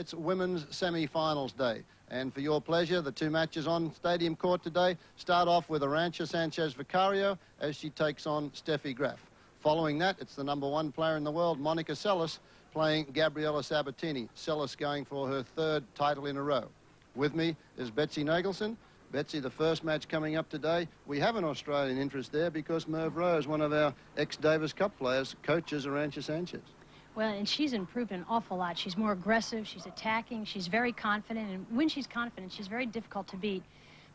it's women's semi-finals day. And for your pleasure, the two matches on Stadium Court today start off with Arantxa Sanchez Vicario as she takes on Steffi Graf. Following that, it's the #1 player in the world, Monica Seles, playing Gabriela Sabatini. Seles going for her 3rd title in a row. With me is Betsy Nagelson. Betsy, the first match coming up today, we have an Australian interest there because Merv Rose, one of our ex-Davis Cup players, coaches Arantxa Sanchez. Well, and she's improved an awful lot. She's more aggressive, she's attacking, she's very confident, and when she's confident, she's very difficult to beat.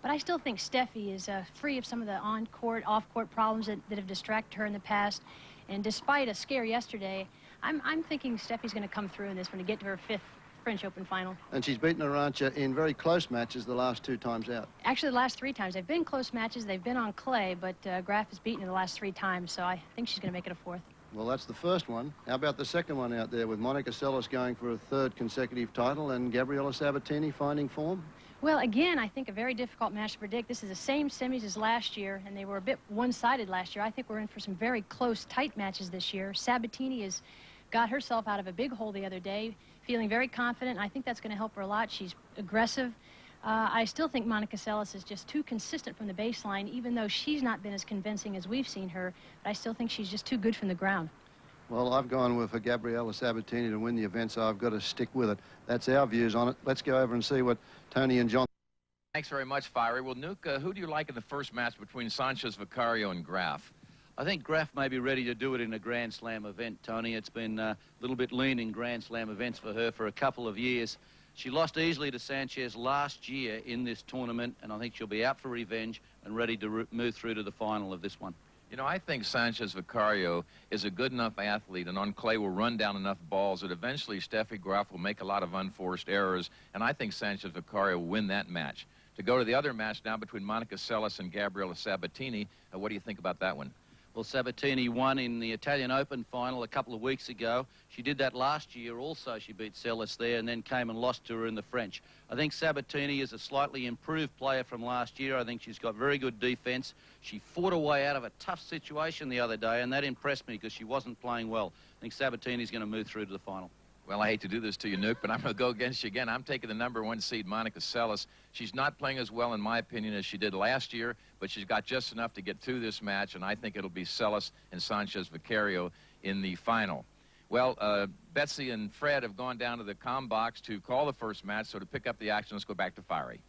But I still think Steffi is free of some of the on-court, off-court problems that have distracted her in the past. And despite a scare yesterday, I'm thinking Steffi's going to come through in this one to get to her 5th French Open final. And she's beaten Arantxa in very close matches the last 2 times out. Actually, the last 3 times. They've been close matches. They've been on clay, but Graf has beaten her the last 3 times, so I think she's going to make it a 4th. Well, that's the first one. How about the second one out there with Monica Seles going for a 3rd consecutive title and Gabriela Sabatini finding form? Well, again, I think a very difficult match to predict. This is the same semis as last year, and they were a bit one-sided last year. I think we're in for some very close, tight matches this year. Sabatini has got herself out of a big hole the other day, feeling very confident, and I think that's going to help her a lot. She's aggressive. I still think Monica Seles is just too consistent from the baseline, even though she's not been as convincing as we've seen her. But I still think she's just too good from the ground. Well, I've gone with Gabriela Sabatini to win the event, so I've got to stick with it. That's our views on it. Let's go over and see what Tony and John... Thanks very much, Fiery. Well, Nuke, who do you like in the first match between Sanchez Vicario and Graf? I think Graf may be ready to do it in a Grand Slam event, Tony. It's been a little bit lean in Grand Slam events for her for a couple of years. She lost easily to Sanchez last year in this tournament, and I think she'll be out for revenge and ready to move through to the final of this one. You know, I think Sanchez Vicario is a good enough athlete and on clay will run down enough balls that eventually Steffi Graf will make a lot of unforced errors, and I think Sanchez Vicario will win that match. To go to the other match now between Monica Seles and Gabriela Sabatini, what do you think about that one? Well, Sabatini won in the Italian Open final a couple of weeks ago. She did that last year also. She beat Seles there and then came and lost to her in the French. I think Sabatini is a slightly improved player from last year. I think she's got very good defense. She fought her way out of a tough situation the other day, and that impressed me because she wasn't playing well. I think Sabatini's going to move through to the final. Well, I hate to do this to you, Nuke, but I'm going to go against you again. I'm taking the #1 seed, Monica Seles. She's not playing as well, in my opinion, as she did last year, but she's got just enough to get through this match, and I think it'll be Seles and Sanchez Vicario in the final. Well, Betsy and Fred have gone down to the comm box to call the first match, so to pick up the action, let's go back to Fiery.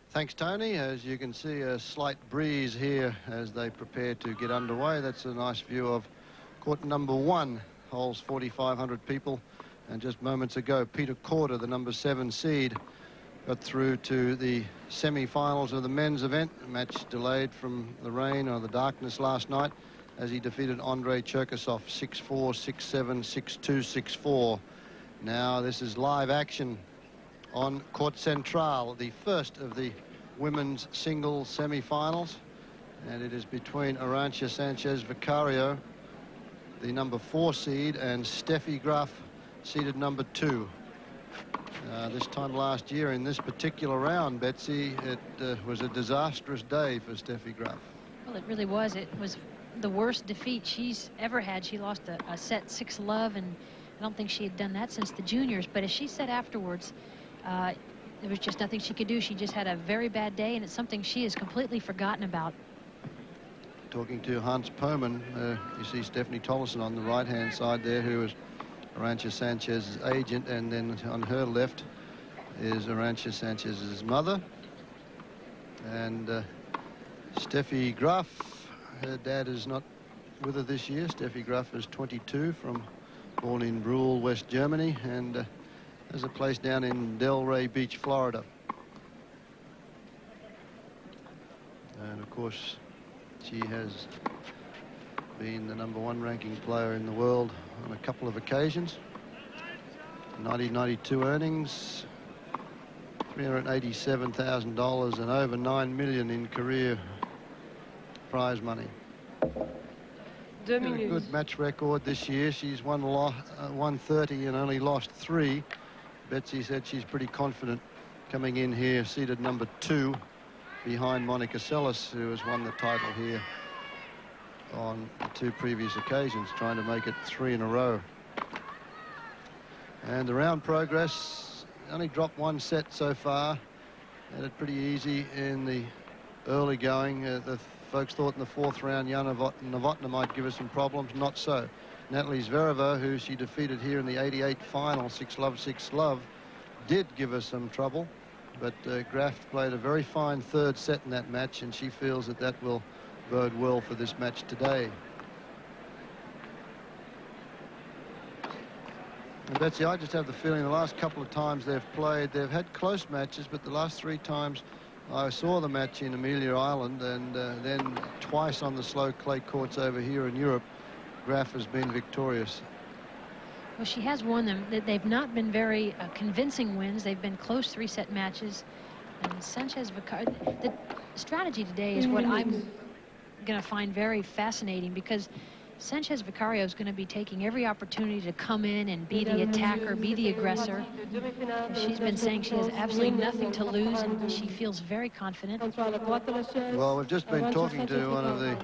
Thanks, Tony. As you can see, a slight breeze here as they prepare to get underway. That's a nice view of court #1. Holds 4,500 people, and just moments ago Peter Korda, the #7 seed, got through to the semi-finals of the men's event. A match delayed from the rain or the darkness last night as he defeated Andrei Cherkasov 6-4, 6-7, 6-2, 6-4. Now this is live action on Court Central, the first of the women's singles semi-finals, and it is between Arantxa Sanchez Vicario, the #4 seed, and Steffi Graf, seeded #2. This time last year in this particular round, Betsy, it was a disastrous day for Steffi Graf. Well, it really was. It was the worst defeat she's ever had. She lost a set 6-love, and I don't think she had done that since the juniors. But as she said afterwards, there was just nothing she could do. She just had a very bad day, and it's something she has completely forgotten about. Talking to Hans Perman, you see Stephanie Tollison on the right-hand side there, who is Arantxa Sanchez's agent, and then on her left is Arantxa Sanchez's mother. And Steffi Graf, her dad is not with her this year. Steffi Graf is 22, born in Brule, West Germany, and has a place down in Delray Beach, Florida. And of course, she has been the #1 ranking player in the world on a couple of occasions. 1992 earnings, $387,000 and over $9 million in career prize money. A good match record this year. She's won 130 and only lost 3. Betsy said she's pretty confident coming in here, seeded #2. Behind Monica Seles, who has won the title here on the 2 previous occasions, trying to make it 3 in a row. And the round progress, only dropped one set so far. Had it pretty easy in the early going. The folks thought in the fourth round Jana Novotná might give us some problems. Not so. Natalie Zvereva, who she defeated here in the 88 final, 6-love, 6-love, did give us some trouble. But Graf played a very fine third set in that match, and she feels that that will bode well for this match today. And Betsy, I just have the feeling the last couple of times they've played, they've had close matches, but the last 3 times I saw the match in Amelia Island, and then twice on the slow clay courts over here in Europe, Graf has been victorious. Well, she has won them. They've not been very convincing wins. They've been close 3-set matches. And Sanchez Vicario, the strategy today is what I'm going to find very fascinating, because Sanchez Vicario is going to be taking every opportunity to come in and be the attacker, be the aggressor. She's been saying she has absolutely nothing to lose, and she feels very confident. Well, we've just been talking to one of the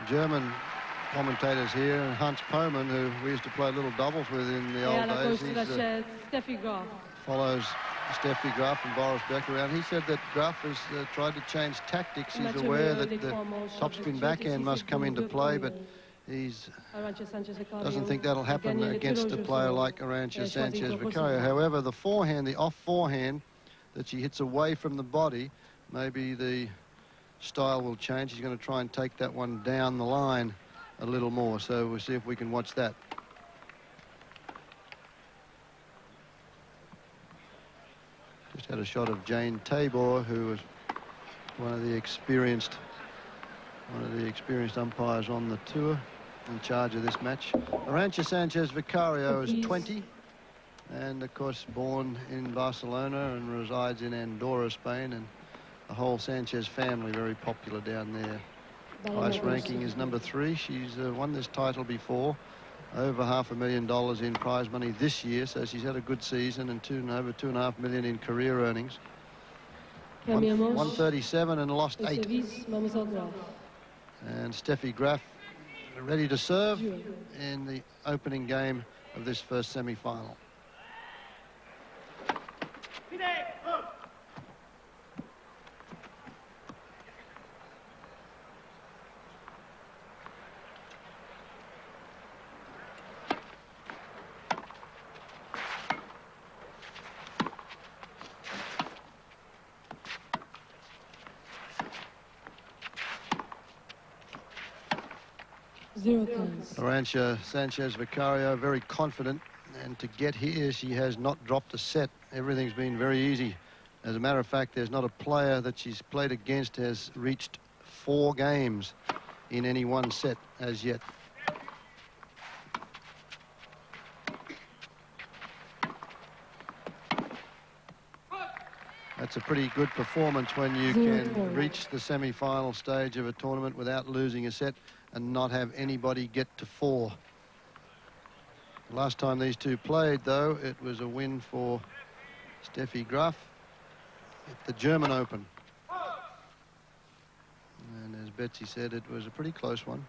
German commentators here, Hans Pohmann, who we used to play little doubles with in the old days. He Steffi Graf. Follows Steffi Graf and Boris Beck around. He said that Graf has tried to change tactics. He's aware that the topspin backhand must come into play, but he doesn't think that'll happen against a player like Arantxa Sanchez Vicario. However, the forehand, the off forehand that she hits away from the body, maybe the style will change. He's going to try and take that one down the line a little more. So we'll see if we can watch that. Just had a shot of Jane Tabor, who was one of the experienced umpires on the tour, in charge of this match. Arantxa Sanchez Vicario is 20, and of course born in Barcelona and resides in Andorra, Spain, and the whole Sanchez family very popular down there. Highest ranking is number 3. She's won this title before, over $500,000 in prize money this year, so she's had a good season, and over $2.5 million in career earnings. 137 and lost 8. And Steffi Graf ready to serve in the opening game of this first semi-final. Arantxa Sanchez Vicario very confident, and to get here she has not dropped a set. Everything's been very easy. As a matter of fact, there's not a player that she's played against has reached 4 games in any one set as yet. That's a pretty good performance when you can reach the semi-final stage of a tournament without losing a set and not have anybody get to 4. Last time these two played, though, it was a win for Steffi Graf at the German Open. And as Betsy said, it was a pretty close one.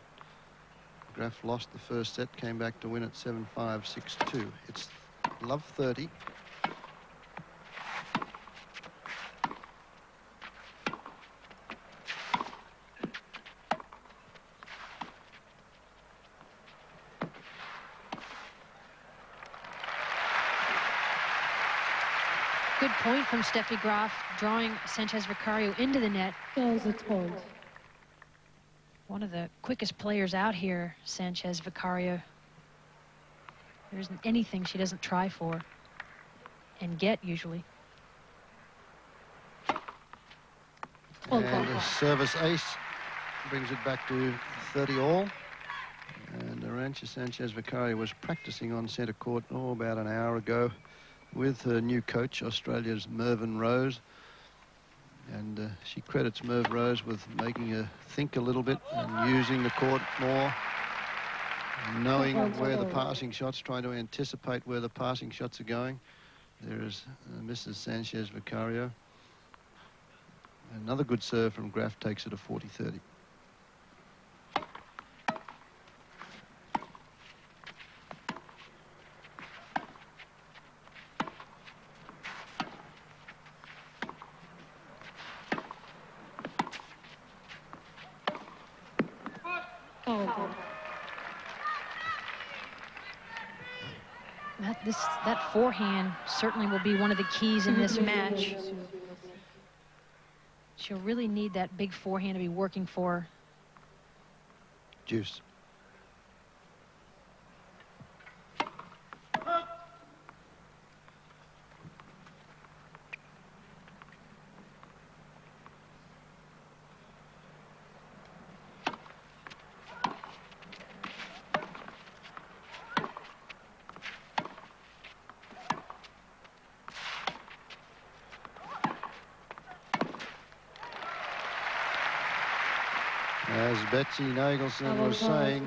Graf lost the first set, came back to win at 7-5, 6-2. It's love 30. Good point from Steffi Graf, drawing Sanchez Vicario into the net. One of the quickest players out here, Sanchez Vicario. There isn't anything she doesn't try for and get usually. And a service ace brings it back to 30 all. And Arantxa Sanchez Vicario was practicing on centre court about an hour ago with her new coach, Australia's Mervyn Rose. And she credits Merv Rose with making her think a little bit and using the court more, knowing where the passing shots, trying to anticipate where the passing shots are going. There is Mrs. Sanchez Vicario. Another good serve from Graf takes it a 40-30. That forehand certainly will be one of the keys in this match. She'll really need that big forehand to be working for her. Juice. As Betsy Nagelson was saying,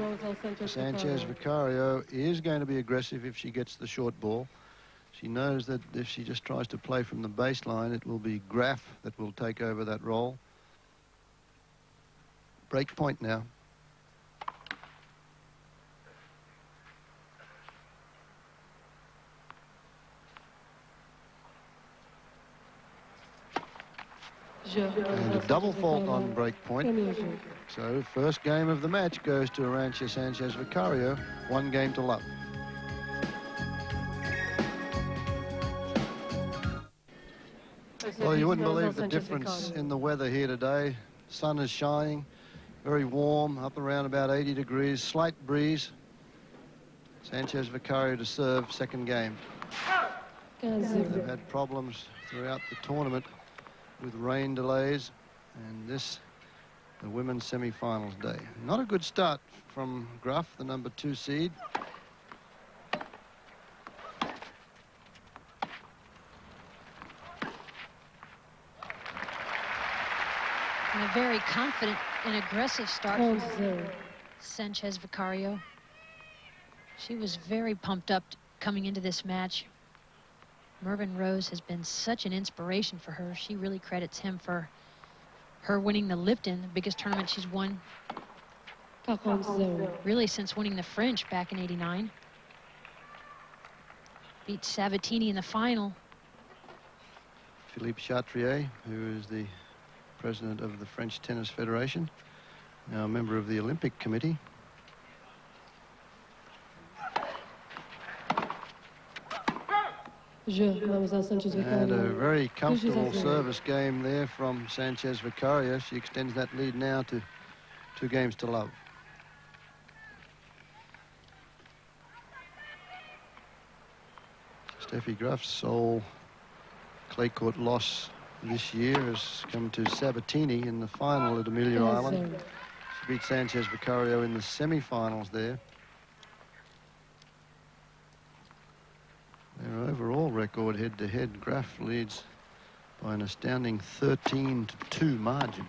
Sanchez Vicario is going to be aggressive if she gets the short ball. She knows that if she just tries to play from the baseline, it will be Graf that will take over that role. Break point now. And a double fault on break point. So first game of the match goes to Arantxa Sanchez Vicario. 1 game to love. Well, you wouldn't believe the difference in the weather here today. Sun is shining, very warm, up around about 80 degrees, slight breeze. Sanchez Vicario to serve, second game. They've had problems throughout the tournament with rain delays, and this, the women's semi-finals day. Not a good start from Graf, the number 2 seed. And a very confident and aggressive start from Sanchez Vicario. She was very pumped up coming into this match. Mervyn Rose has been such an inspiration for her. She really credits him for her winning the Lipton, the biggest tournament she's won really since winning the French back in '89. Beat Sabatini in the final. Philippe Chatrier, who is the president of the French Tennis Federation, now a member of the Olympic Committee. And a very comfortable service game there from Sanchez Vicario. She extends that lead now to 2 games to love. Steffi Graf's sole clay court loss this year has come to Sabatini in the final at Amelia Island. She beat Sanchez Vicario in the semi-finals there. Their overall record head-to-head, Graf leads by an astounding 13-2 margin.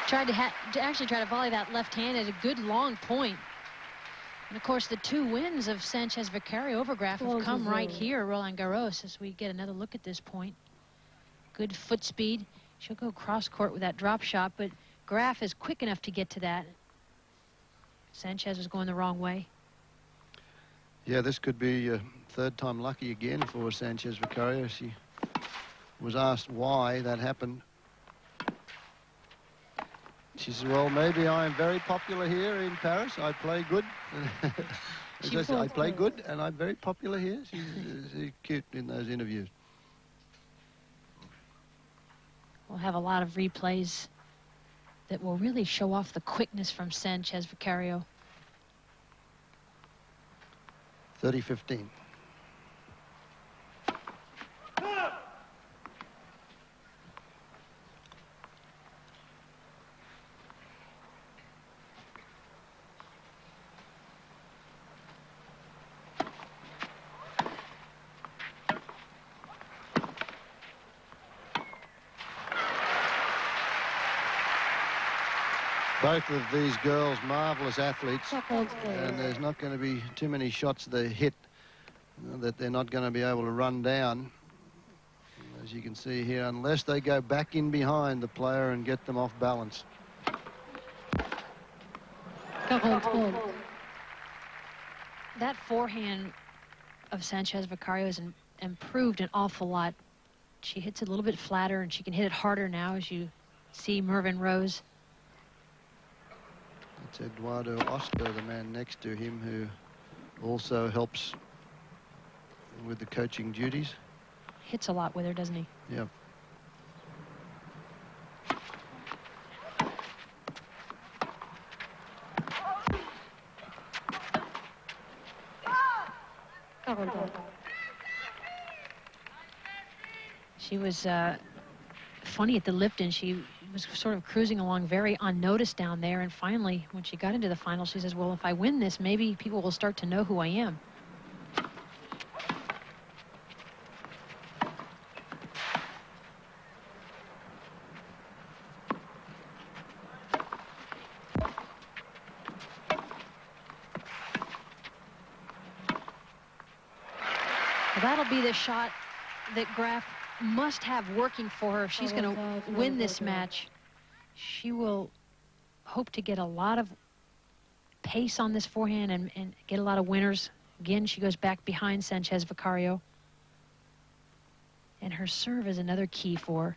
Tried to volley that left hand at a good long point. And of course, the 2 wins of Sanchez Vicario over Graf have come right here, Roland Garros, as we get another look at this point. Good foot speed. She'll go cross court with that drop shot, but Graf is quick enough to get to that. Sanchez was going the wrong way. Yeah, this could be a 3rd time lucky again for Sanchez Vicario. She was asked why that happened. She said, well, maybe I'm very popular here in Paris. I play good. I play good, and I'm very popular here. She's cute in those interviews. We'll have a lot of replays that will really show off the quickness from Sanchez Vicario. 30-15. Both of these girls, marvelous athletes, and there's not going to be too many shots they hit that they're not going to be able to run down. As you can see here, unless they go back in behind the player and get them off balance. That forehand of Sanchez Vicario has improved an awful lot. She hits it a little bit flatter, and she can hit it harder now, as you see Mervyn Rose. It's Eduardo Oscar, the man next to him, who also helps with the coaching duties. Hits a lot with her, doesn't he? Yeah. She was funny at the Lipton. She was sort of cruising along very unnoticed down there, and finally, when she got into the final, she says, well, if I win this, maybe people will start to know who I am. Well, that'll be the shot that Graf must have working for her if she's going to win this match. She will hope to get a lot of pace on this forehand and get a lot of winners. Again, she goes back behind Sanchez Vicario. And her serve is another key for her.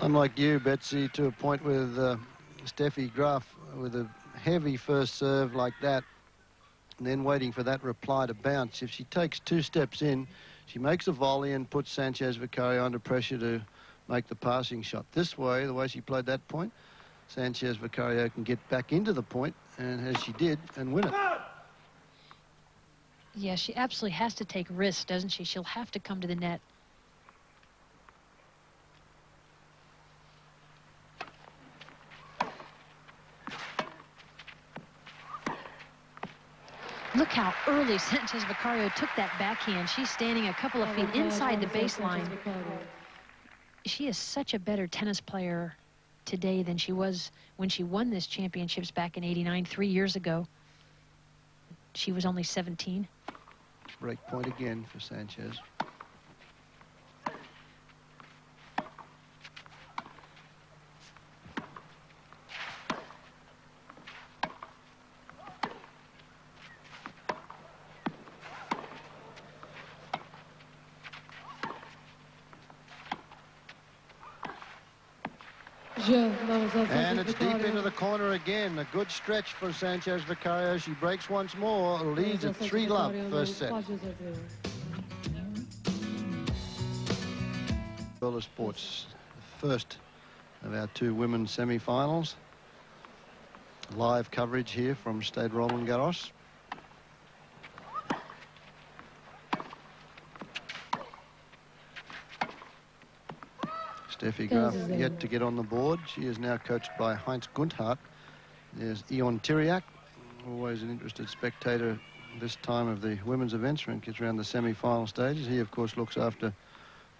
Unlike you, Betsy, to a point with Steffi Graf, with a heavy first serve like that, and then waiting for that reply to bounce. If she takes 2 steps in, she makes a volley and puts Sanchez Vicario under pressure to make the passing shot. This way, the way she played that point, Sanchez Vicario can get back into the point, and as she did, and win it. Yeah, she absolutely has to take risks, doesn't she? She'll have to come to the net. Look how early Sanchez Vicario took that backhand. She's standing a couple of feet inside the baseline. She is such a better tennis player today than she was when she won this championships back in '89, 3 years ago. She was only 17. Break point again for Sanchez. And it's deep into the corner again. A good stretch for Sanchez Vicario. She breaks once more, leads at 3-love first set. World of Sports, the first of our 2 women's semi-finals. Live coverage here from Stade Roland Garros. Steffi Graf yet to get on the board. She is now coached by Heinz Gundhardt. There's Ion Tiriac, always an interested spectator this time of the women's events when it gets around the semi-final stages. He, of course, looks after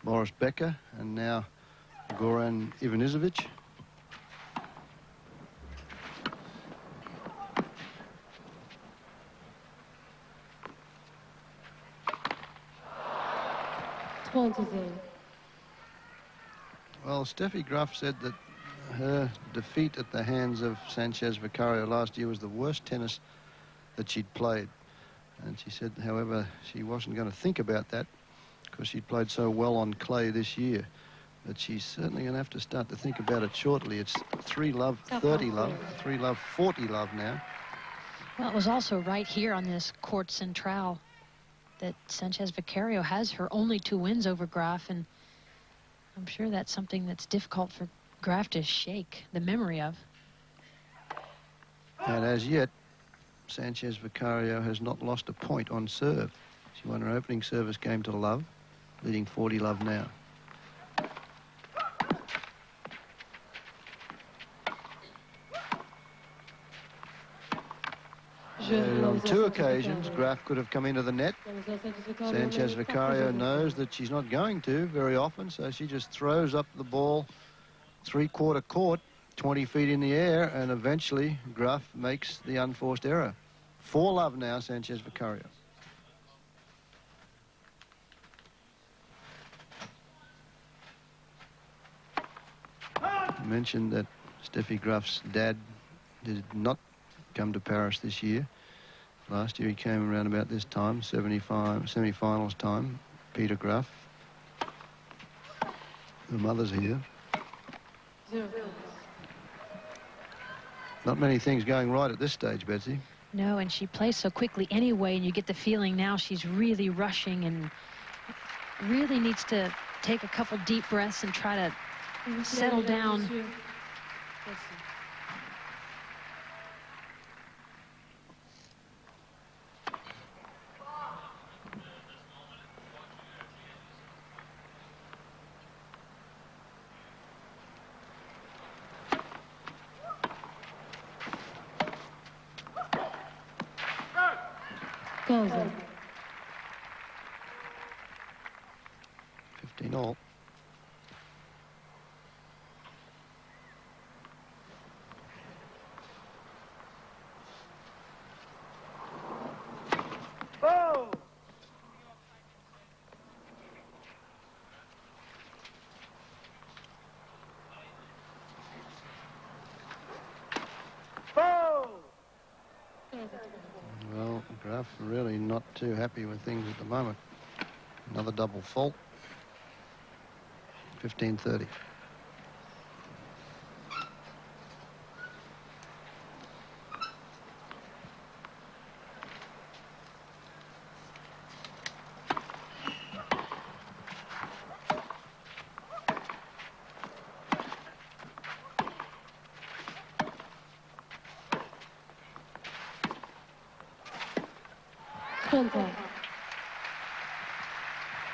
Boris Becker and now Goran Ivanisevic. Well, Steffi Graf said that her defeat at the hands of Sanchez Vicario last year was the worst tennis that she'd played. And she said, however, she wasn't going to think about that because she'd played so well on clay this year. But she's certainly going to have to start to think about it shortly. It's 3-love, 30-love, 3-love, 40-love now. Well, it was also right here on this Court Central that Sanchez Vicario has her only 2 wins over Graf, and I'm sure that's something that's difficult for Graf to shake the memory of. And as yet, Sanchez Vicario has not lost a point on serve. She won her opening service game to love, leading 40-love now. On 2 occasions, Graf could have come into the net. Sanchez Vicario knows that she's not going to very often, so she just throws up the ball three-quarter court, 20 feet in the air, and eventually Graf makes the unforced error. 4-love now, Sanchez Vicario. I mentioned that Steffi Graf's dad did not come to Paris this year. Last year he came around about this time, 75 semi-finals time. Peter Graf. The mother's here. Not many things going right at this stage, Betsy. No, and she plays so quickly anyway, and you get the feeling now she's really rushing and really needs to take a couple deep breaths and try to settle down. Goes. 15 all. Well, Graf really not too happy with things at the moment. Another double fault. 15-30.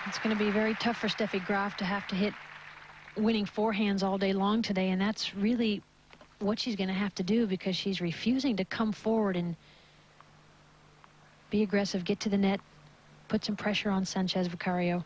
It's going to be very tough for Steffi Graf to have to hit winning forehands all day long today, and that's really what she's going to have to do, because she's refusing to come forward and be aggressive, get to the net, put some pressure on Sanchez Vicario.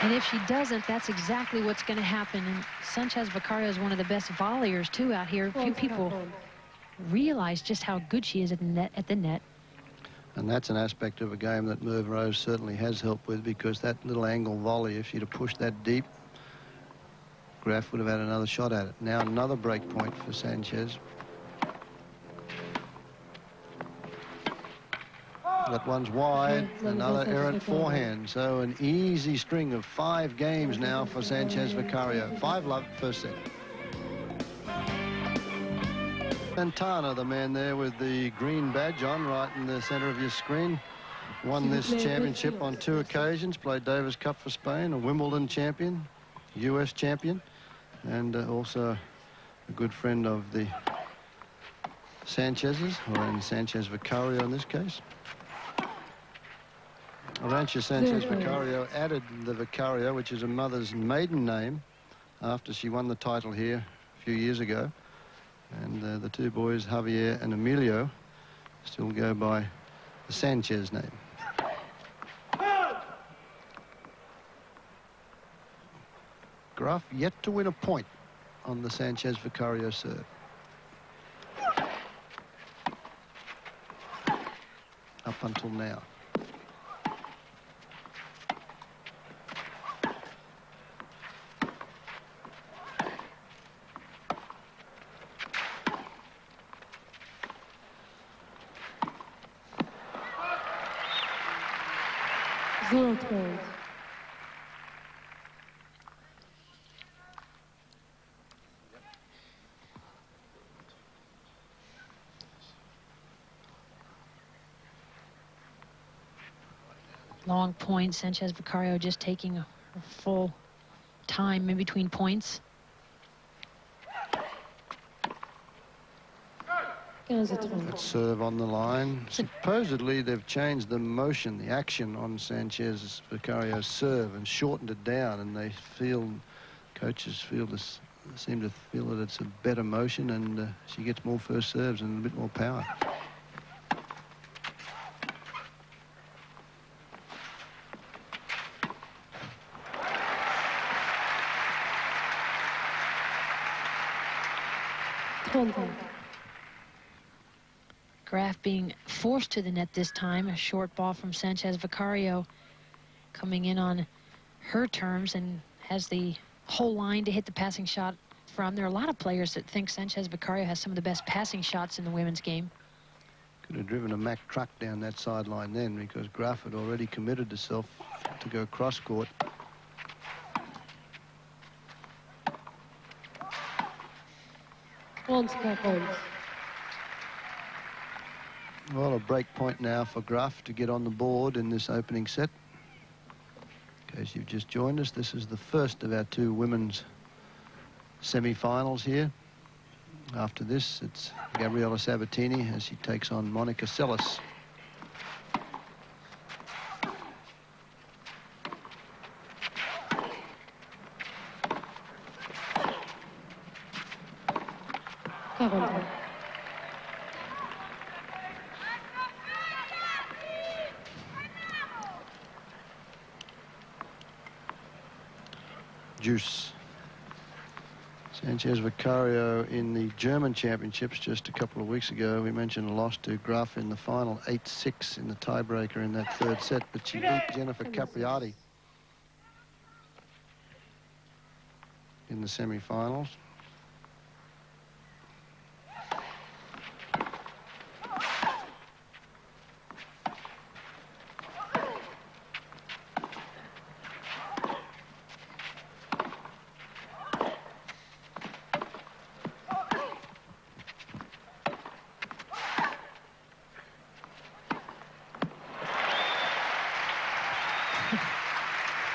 And if she doesn't, that's exactly what's going to happen. And Sanchez Vicario is one of the best volleyers, too, out here. Few people realize just how good she is at the net. And that's an aspect of a game that Merv Rose certainly has helped with, because that little angle volley, if she'd have pushed that deep, Graf would have had another shot at it. Now another break point for Sanchez. That one's wide, another errant forehand. So an easy string of 5 games now for Sanchez Vicario. 5-love first set. Santana, the man there with the green badge on right in the center of your screen, won this championship on 2 occasions, played Davis Cup for Spain, a Wimbledon champion, US champion, and also a good friend of the Sanchez's, or Sanchez Vicario in this case. Arantxa Sanchez Vicario added the Vicario, which is a mother's maiden name, after she won the title here a few years ago. And the 2 boys, Javier and Emilio, still go by the Sanchez name. Graf yet to win a point on the Sanchez Vicario serve. Up until now. Long point, Sanchez Vicario just taking a full time in between points. That serve on the line. Supposedly they've changed the motion, the action on Sanchez Vicario's serve, and shortened it down, and they feel, coaches feel this seem to feel that it's a better motion, and she gets more first serves and a bit more power. Graf being forced to the net this time. A short ball from Sanchez Vicario coming in on her terms and has the whole line to hit the passing shot from. There are a lot of players that think Sanchez Vicario has some of the best passing shots in the women's game. Could have driven a Mack truck down that sideline then, because Graf had already committed herself to go cross court. Well, a break point now for Graf to get on the board in this opening set. In case you've just joined us, this is the first of our two women's semi-finals here. After this, it's Gabriela Sabatini as she takes on Monica Seles. Juice. Sanchez Vicario in the German championships just a couple of weeks ago. We mentioned a loss to Graf in the final, 8-6 in the tiebreaker in that third set, but she beat Jennifer Capriati in the semi-finals.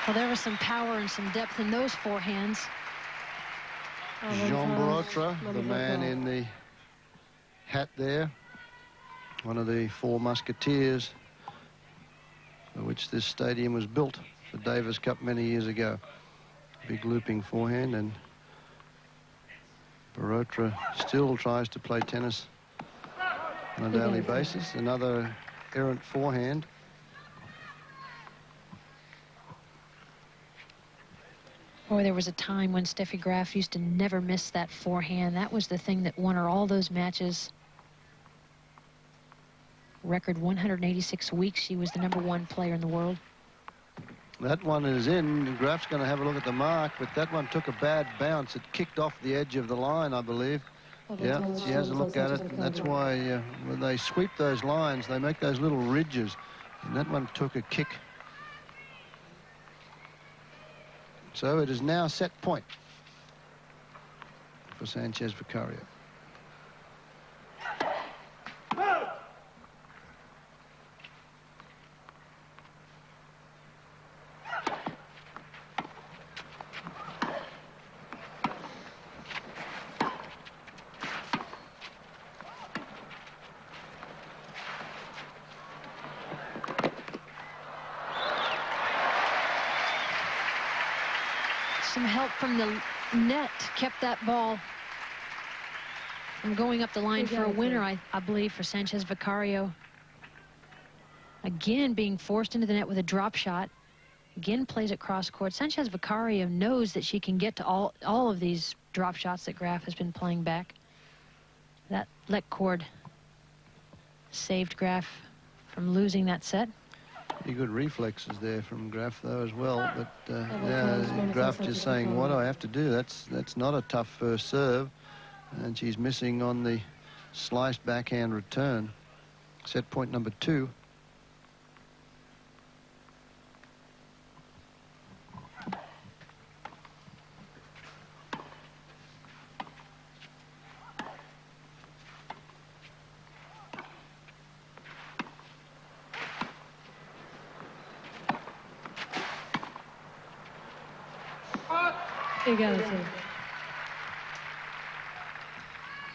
Well, there was some power and some depth in those forehands. Jean Barotra, the man in the hat there, one of the four musketeers for which this stadium was built for Davis Cup many years ago. Big looping forehand, and Barotra still tries to play tennis on a daily basis. Another errant forehand. Boy, there was a time when Steffi Graf used to never miss that forehand. That was the thing that won her all those matches. Record 186 weeks. She was the #1 player in the world. That one is in. Graf's going to have a look at the mark, but that one took a bad bounce. It kicked off the edge of the line, I believe. Yeah, she has a look at it, and that's why when they sweep those lines, they make those little ridges, and that one took a kick. So it is now set point for Sanchez Vicario. Some help from the net kept that ball from going up the line for a winner, I believe, for Sanchez Vicario. Again, being forced into the net with a drop shot. Again, plays it cross court. Sanchez Vicario knows that she can get to all of these drop shots that Graf has been playing back. That let cord saved Graf from losing that set. Pretty good reflexes there from Graf, though, as well. But yeah, Graf just saying, what do I have to do? That's not a tough first serve. And she's missing on the sliced backhand return. Set point number 2.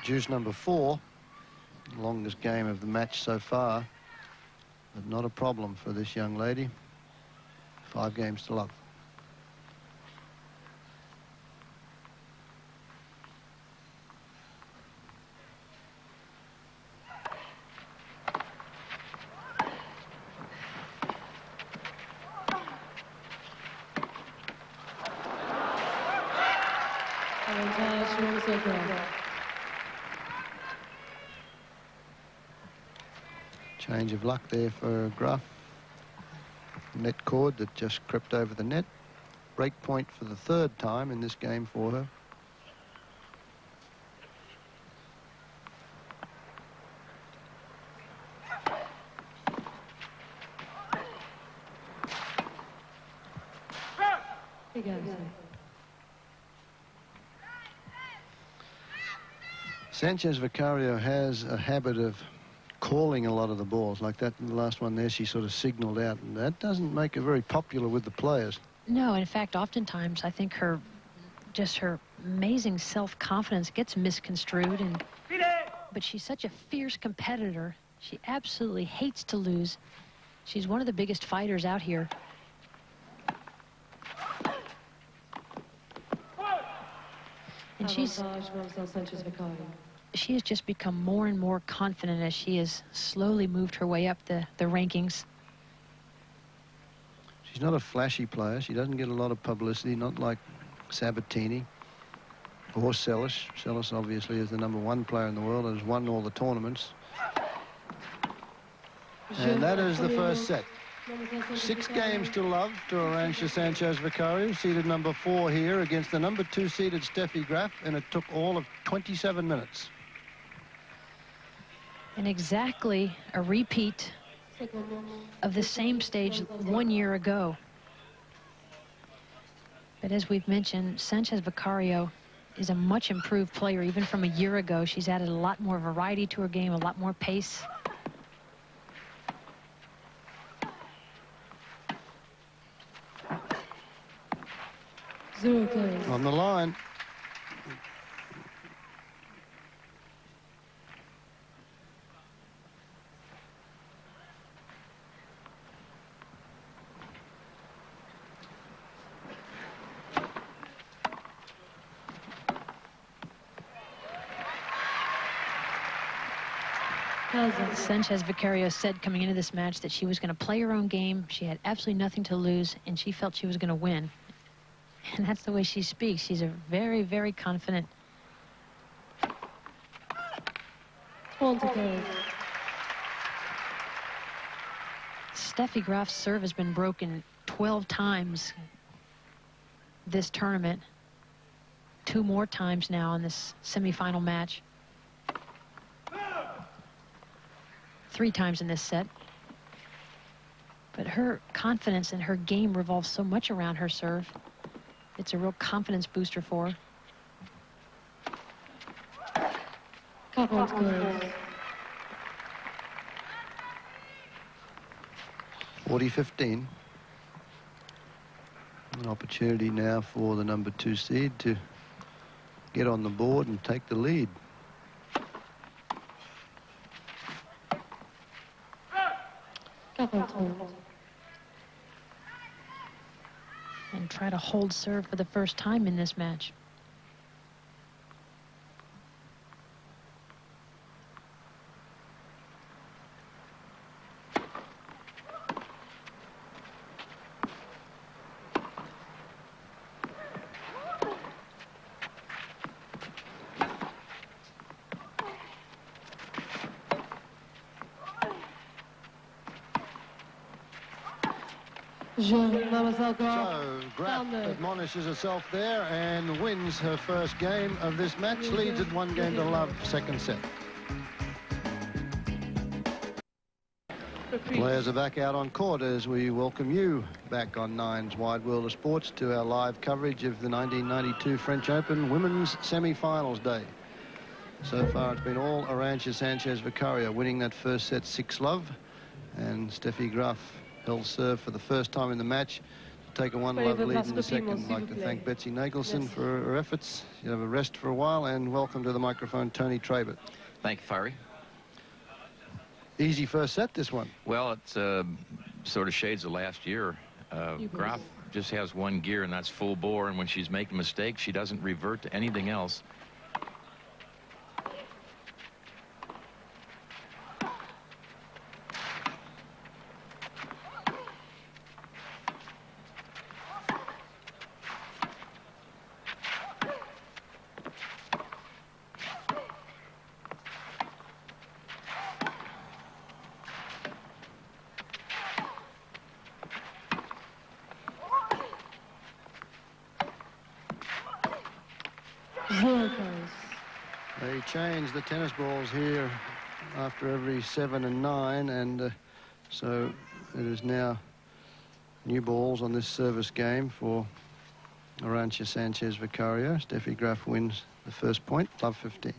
Juice number 4, longest game of the match so far, but not a problem for this young lady. 5 games to love. Arantxa Sanchez. Change of luck there for Graf. Net cord that just crept over the net. Break point for the third time in this game for her. Sanchez Vicario has a habit of calling a lot of the balls like that. In the last one there, she sort of signaled out, and that doesn't make her very popular with the players. No, in fact, oftentimes I think her amazing self-confidence gets misconstrued, but she's such a fierce competitor. She absolutely hates to lose. She's one of the biggest fighters out here. And she has just become more and more confident as she has slowly moved her way up the rankings. She's not a flashy player. She doesn't get a lot of publicity, not like Sabatini or Celis. Celis obviously is the #1 player in the world and has won all the tournaments. And that is the first set. 6 games to love to Arantxa Sanchez Vicario, seeded #4 here against the #2 seeded Steffi Graf, and it took all of 27 minutes. And exactly a repeat of the same stage 1 year ago. But as we've mentioned, Sanchez Vicario is a much improved player even from a year ago. She's added a lot more variety to her game, a lot more pace. On the line. Sanchez Vicario said coming into this match that she was going to play her own game. She had absolutely nothing to lose, and she felt she was going to win. And that's the way she speaks. She's a very, very confident. Steffi Graf's serve has been broken 12 times this tournament. 2 more times now in this semifinal match. 3 times in this set. But her confidence and her game revolves so much around her serve. It's a real confidence booster for her. 40-15. An opportunity now for the #2 seed to get on the board and take the lead. And try to hold serve for the first time in this match. So Graf admonishes herself there and wins her first game of this match. Leads at 1 game to love, second set. Players are back out on court as we welcome you back on Nine's Wide World of Sports to our live coverage of the 1992 French Open Women's Semi-Finals Day. So far it's been all Arantxa Sanchez Vicario winning that first set 6-love, and Steffi Graf held serve for the first time in the match to take a 1-love lead in the second. I'd like to thank Betsy Nagelson for her efforts. You have a rest for a while, and welcome to the microphone, Tony Trabert. Thank you, Fiery. Easy first set, this one. Well, it's sort of shades of last year. Graf just has 1 gear, and that's full bore, and when she's making mistakes, she doesn't revert to anything else. They change the tennis balls here after every 7 and 9, and so it is now new balls on this service game for Arantxa Sanchez Vicario. Steffi Graf wins the first point, love 15.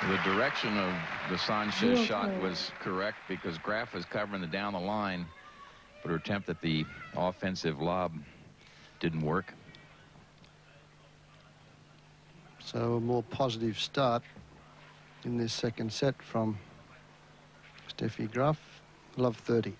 The direction of the Sanchez shot was correct because Graf was covering down the line, but her attempt at the offensive lob didn't work. So a more positive start in this second set from Steffi Graf, love 30.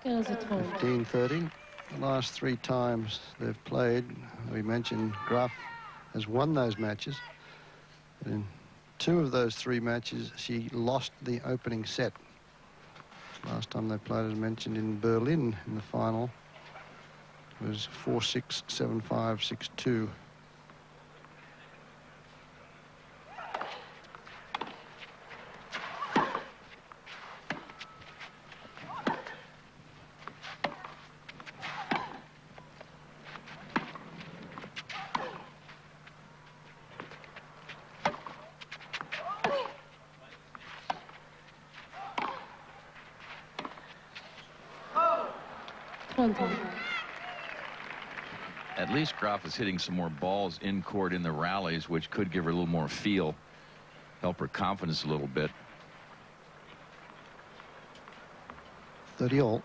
Girls at home. 15-30. The last 3 times they've played, we mentioned Graf has won those matches. But in 2 of those 3 matches, she lost the opening set. Last time they played, as mentioned, in Berlin in the final, it was 4-6, 7-5, 6-2. At least Graf is hitting some more balls in court in the rallies, which could give her a little more feel, help her confidence a little bit. 30 all.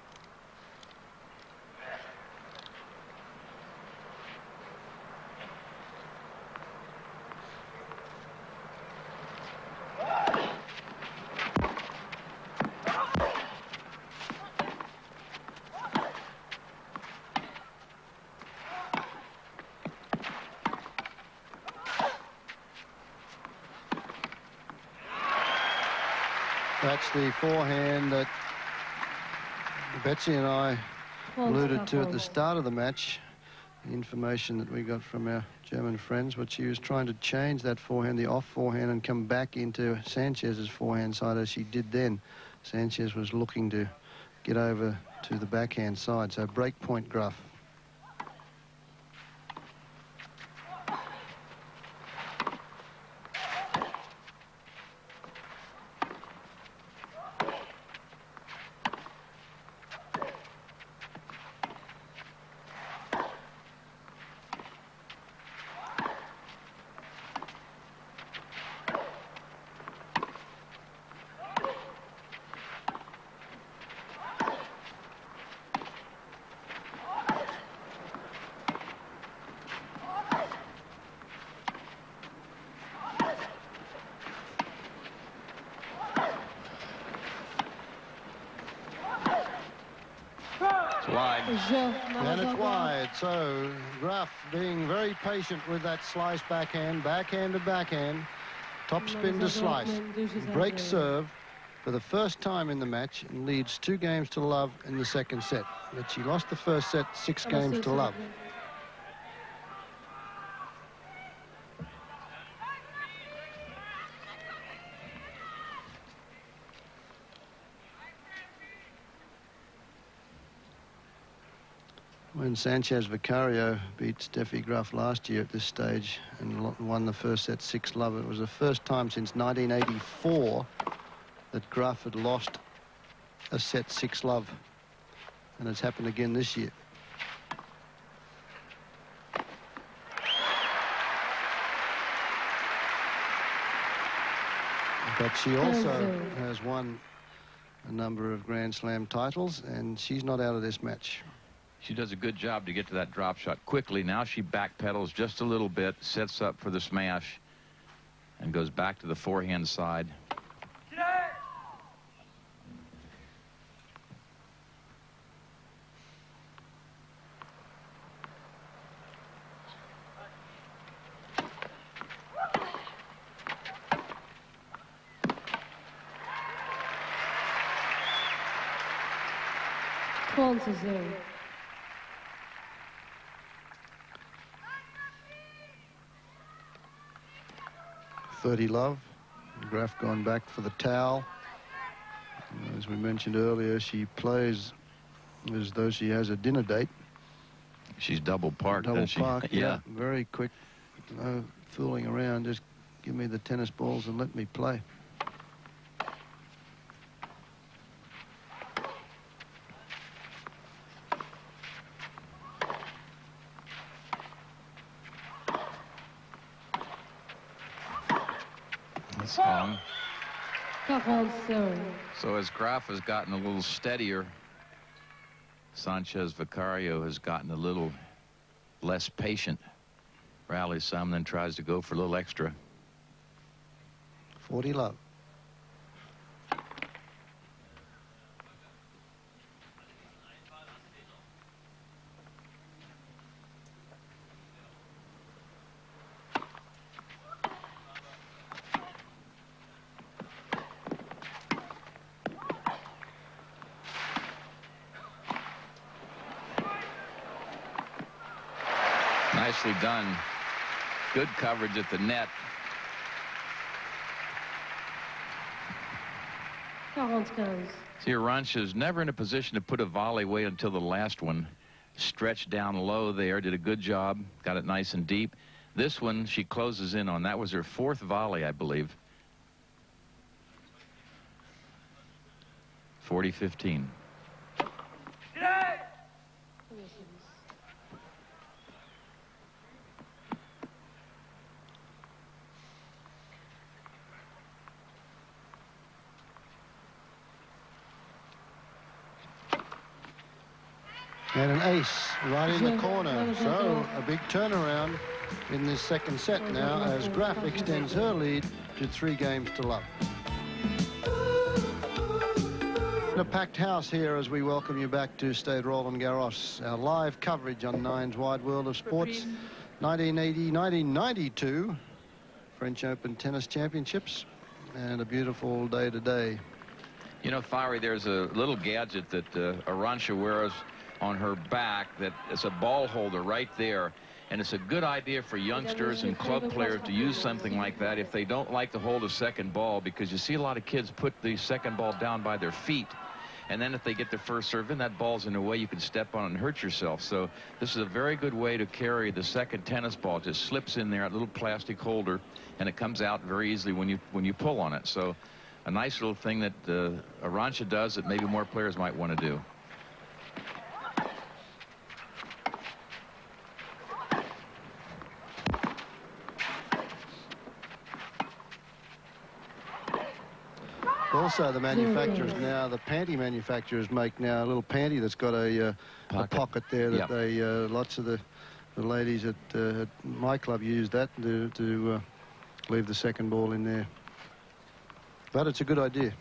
That's the forehand that Betsy and I alluded to at the start of the match. The information that we got from our German friends, but she was trying to change that forehand, the off forehand, and come back into Sanchez's forehand side as she did then. Sanchez was looking to get over to the backhand side, so break point Graf. Wide. And it's wide. So Graf being very patient with that slice backhand, backhand to backhand, top spin to slice. Breaks serve for the first time in the match and leads 2 games to love in the second set. But she lost the first set 6 games to love. When Sanchez Vicario beat Steffi Graf last year at this stage and won the first set 6-love, it was the first time since 1984 that Graf had lost a set 6-love, and it's happened again this year. But she also has won a number of Grand Slam titles, and she's not out of this match. She does a good job to get to that drop shot quickly. Now she backpedals just a little bit, sets up for the smash, and goes back to the forehand side. -0. 30 love. Graf gone back for the towel. As we mentioned earlier, she plays as though she has a dinner date. She's double parked. Double parked, yeah. Very quick. No fooling around. Just give me the tennis balls and let me play. Long. 40. So as Graf has gotten a little steadier, Sanchez Vicario has gotten a little less patient. Rallies some, then tries to go for a little extra. 40 love. Nicely done. Good coverage at the net. 45. See, Arantxa's never in a position to put a volley. Wait until the last one. Stretched down low there. Did a good job. Got it nice and deep. This one she closes in on. That was her 4th volley, I believe. 40-15. And an ace right in the corner. So a big turnaround in this second set now as Graf extends her lead to 3 games to love. A packed house here as we welcome you back to Stade Roland Garros. Our live coverage on Nine's Wide World of Sports. 1980-1992 French Open Tennis Championships, and a beautiful day today. You know, Fiery, there's a little gadget that Arantxa wears on her back that is a ball holder right there, and it's a good idea for youngsters and club players to use something like that if they don't like to hold a second ball, because you see a lot of kids put the second ball down by their feet, and then if they get their first serve in, that ball's in a way you can step on it and hurt yourself. So this is a very good way to carry the second tennis ball. It just slips in there, a little plastic holder, and it comes out very easily when you pull on it. So a nice little thing that Arantxa does that maybe more players might want to do. Also, the manufacturers now, the panty manufacturers make now a little panty that's got a pocket there that they, lots of the ladies at my club use that to leave the second ball in there. But it's a good idea.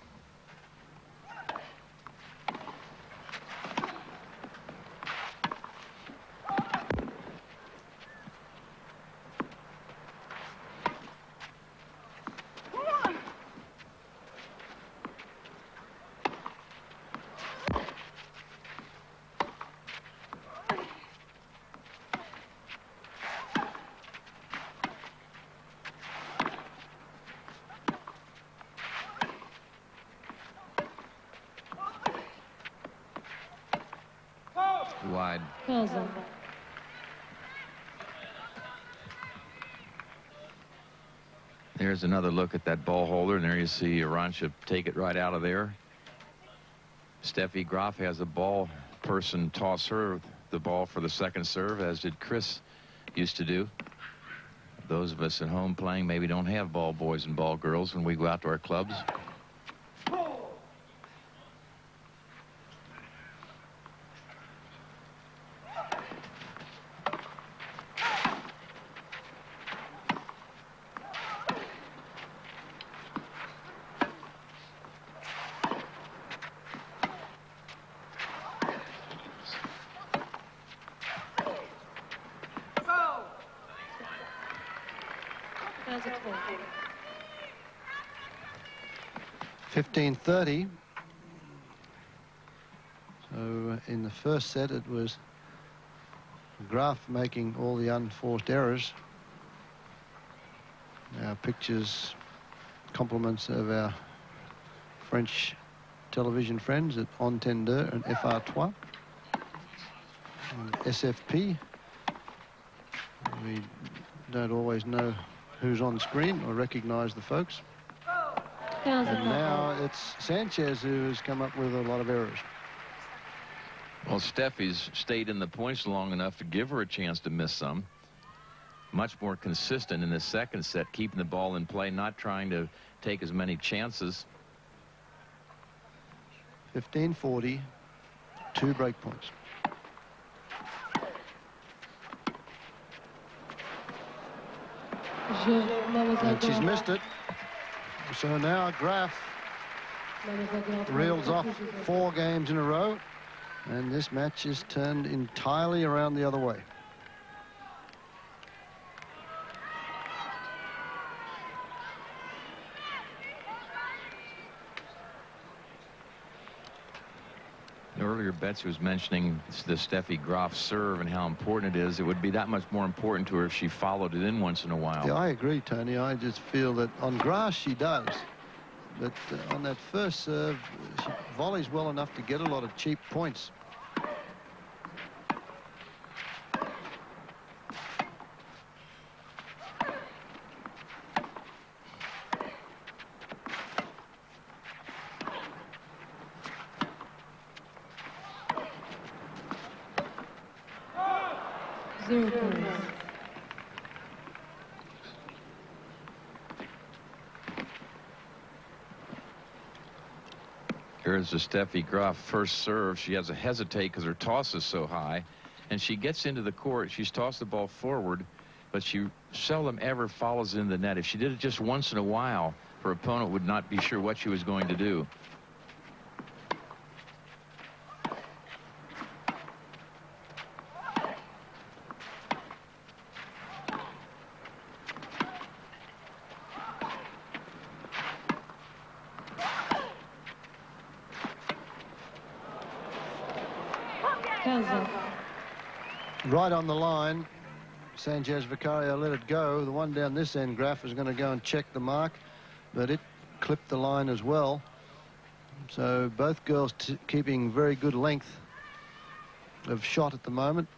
Wide. There's another look at that ball holder, and there you see Arantxa take it right out of there. Steffi Graf has a ball person toss her the ball for the second serve, as did Chris used to do. Those of us at home playing maybe don't have ball boys and ball girls when we go out to our clubs. 6-4. 15-30. So in the first set, it was Graf making all the unforced errors. Our pictures, compliments of our French television friends at Untitled and FR3 and SFP. We don't always know who's on screen or recognize the folks. And now it's Sanchez who has come up with a lot of errors. Well, Steffi's stayed in the points long enough to give her a chance to miss some. Much more consistent in the second set, keeping the ball in play, not trying to take as many chances. 15-40, 2 break points. And she's missed it. So now Graf reels off 4 games in a row, and this match is turned entirely around the other way. Earlier, Betsy was mentioning the Steffi Graf serve and how important it is. It would be that much more important to her if she followed it in once in a while. Yeah, I agree, Tony. I just feel that on grass she does. But on that first serve, she volleys well enough to get a lot of cheap points. Here's the Steffi Graf first serve. She has to hesitate because her toss is so high, and she gets into the court. She's tossed the ball forward, but she seldom ever follows in the net. If she did it just once in a while, her opponent would not be sure what she was going to do. Right on the line. Sanchez Vicario let it go. The one down this end, Graf, is going to go and check the mark, but it clipped the line as well. So both girls keeping very good length of shot at the moment.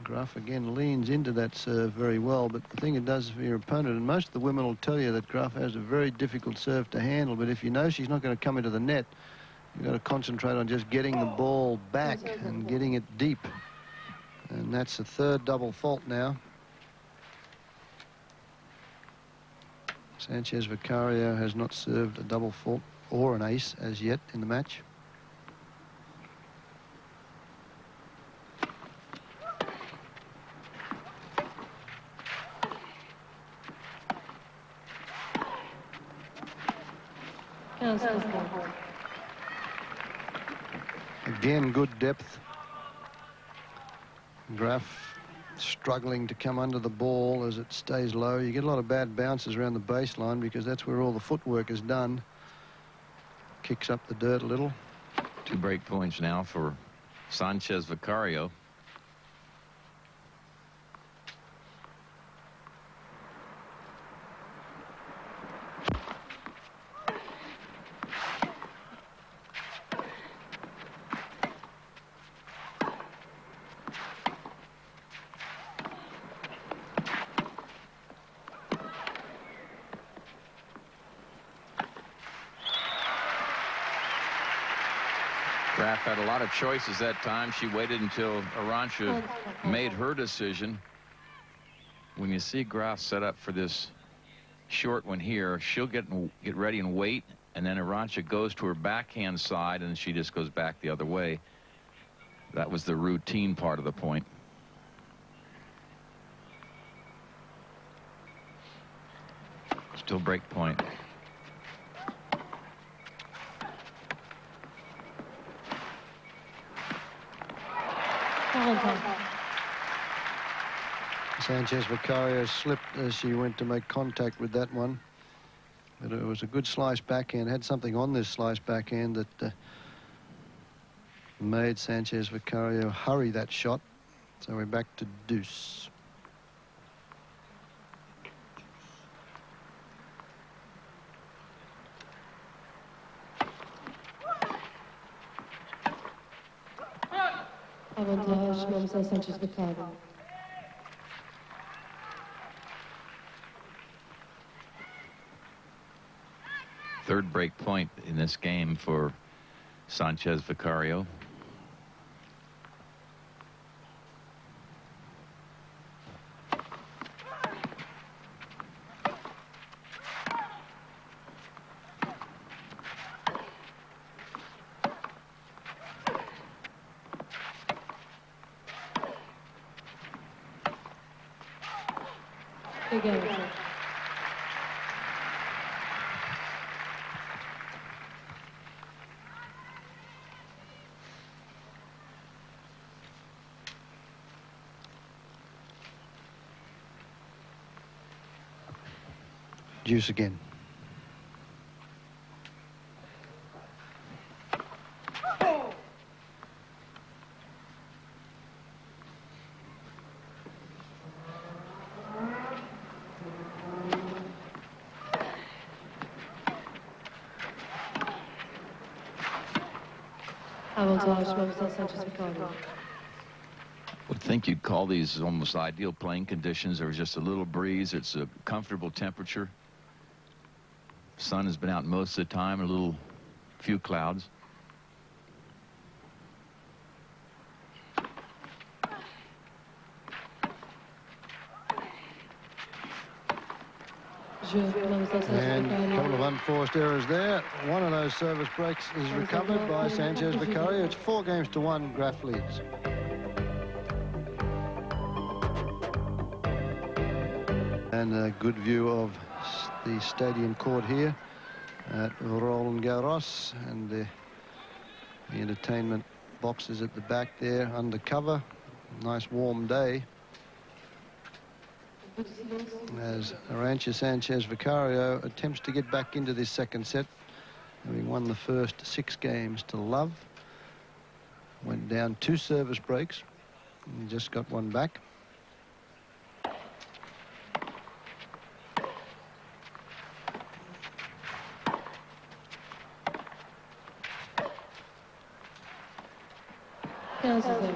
Graf again leans into that serve very well, but the thing it does for your opponent, and most of the women will tell you that Graf has a very difficult serve to handle, but if you know she's not going to come into the net, you've got to concentrate on just getting the ball back and getting it deep. And that's a third double fault now. Sanchez Vicario has not served a double fault or an ace as yet in the match. Again, good depth. Graf struggling to come under the ball as it stays low. You get a lot of bad bounces around the baseline because that's where all the footwork is done. Kicks up the dirt a little. 2 break points now for Sanchez Vicario. Graf had a lot of choices that time. She waited until Arantxa made her decision. When you see Graf set up for this short one here, she'll get ready and wait, and then Arantxa goes to her backhand side, and she just goes back the other way. That was the routine part of the point. Still break point. Sanchez Vicario slipped as she went to make contact with that one. But it was a good slice backhand. Had something on this slice backhand that made Sanchez Vicario hurry that shot. So we're back to deuce. Avantage, Arantxa Sanchez Vicario. Third break point in this game for Sanchez Vicario. Again. Deuce again. Avantage, Arantxa Sanchez Vicario. Would think you'd call these almost ideal playing conditions. There's just a little breeze. It's a comfortable temperature. Sun has been out most of the time. A few clouds. And a couple of unforced errors there. One of those service breaks is recovered by Sanchez Vicario. It's 4-1. Graf leads. And a good view of the stadium court here at Roland Garros, and the entertainment boxes at the back there undercover. Nice warm day as Arantxa Sanchez Vicario attempts to get back into this second set, having won the first 6 games to love. Went down 2 service breaks and just got one back.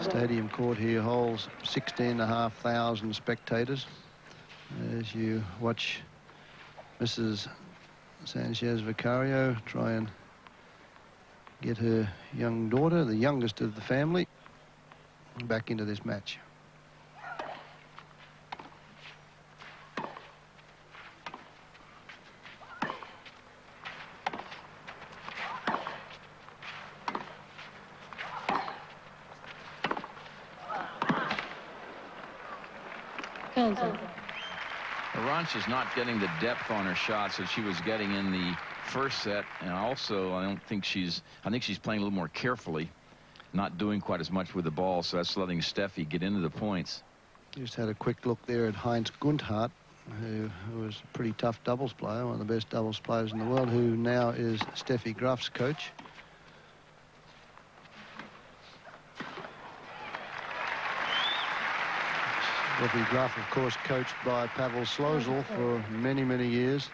Stadium court here holds 16,500 spectators as you watch Mrs. Sanchez Vicario try and get her young daughter, the youngest of the family, back into this match. Arantxa's not getting the depth on her shots that she was getting in the first set, and also I think she's playing a little more carefully, not doing quite as much with the ball, so that's letting Steffi get into the points. Just had a quick look there at Heinz Gundhardt, who was a pretty tough doubles player, one of the best doubles players in the world, who now is Steffi Graf's coach. Steffi Graf, of course, coached by Pavel Slozil for many, many years.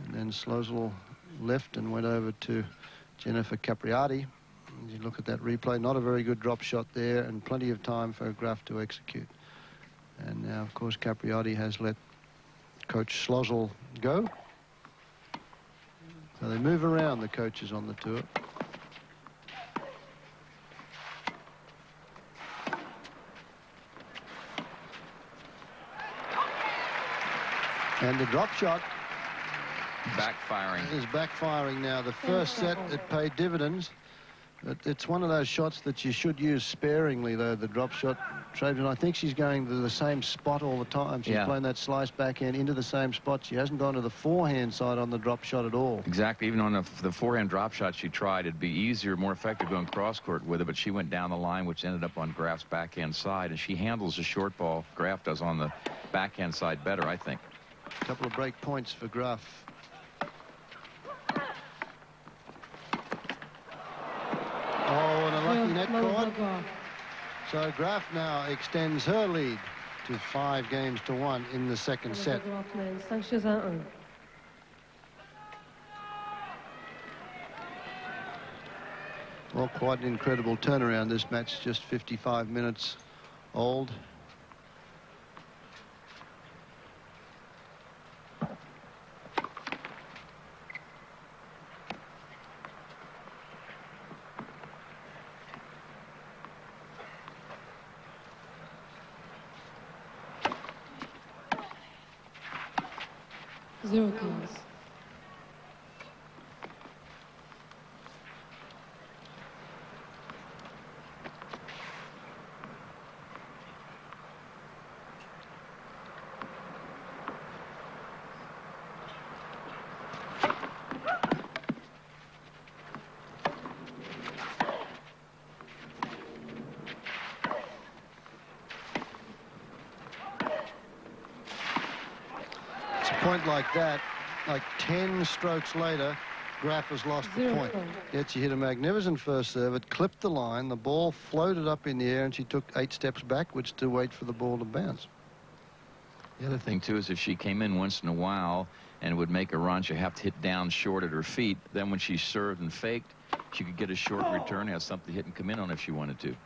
And then Slozil left and went over to Jennifer Capriati. And you look at that replay, not a very good drop shot there, and plenty of time for Graf to execute. And now, of course, Capriati has let Coach Slozil go. So they move around, the coaches on the tour. And the drop shot backfiring is backfiring now. The first set, it paid dividends. It's one of those shots that you should use sparingly, though, the drop shot. Trajan, I think she's going to the same spot all the time. She's playing that slice backhand into the same spot. She hasn't gone to the forehand side on the drop shot at all. Exactly. Even on the forehand drop shot she tried, it'd be easier, more effective going cross-court with it, but she went down the line, which ended up on Graf's backhand side, and she handles the short ball. Graf does on the backhand side better, I think. A couple of break points for Graf. Oh, and a lucky net caught. So Graf now extends her lead to 5-1 in the second set. Well, quite an incredible turnaround. This match just 55 minutes old. Zero kills. Point like that, like 10 strokes later, Graf has lost the point. Yet she hit a magnificent first serve. It clipped the line. The ball floated up in the air, and she took 8 steps backwards to wait for the ball to bounce. The other thing, too, is if she came in once in a while and would make Arantxa have to hit down short at her feet, then when she served and faked, she could get a short return, have something to hit and come in on if she wanted to.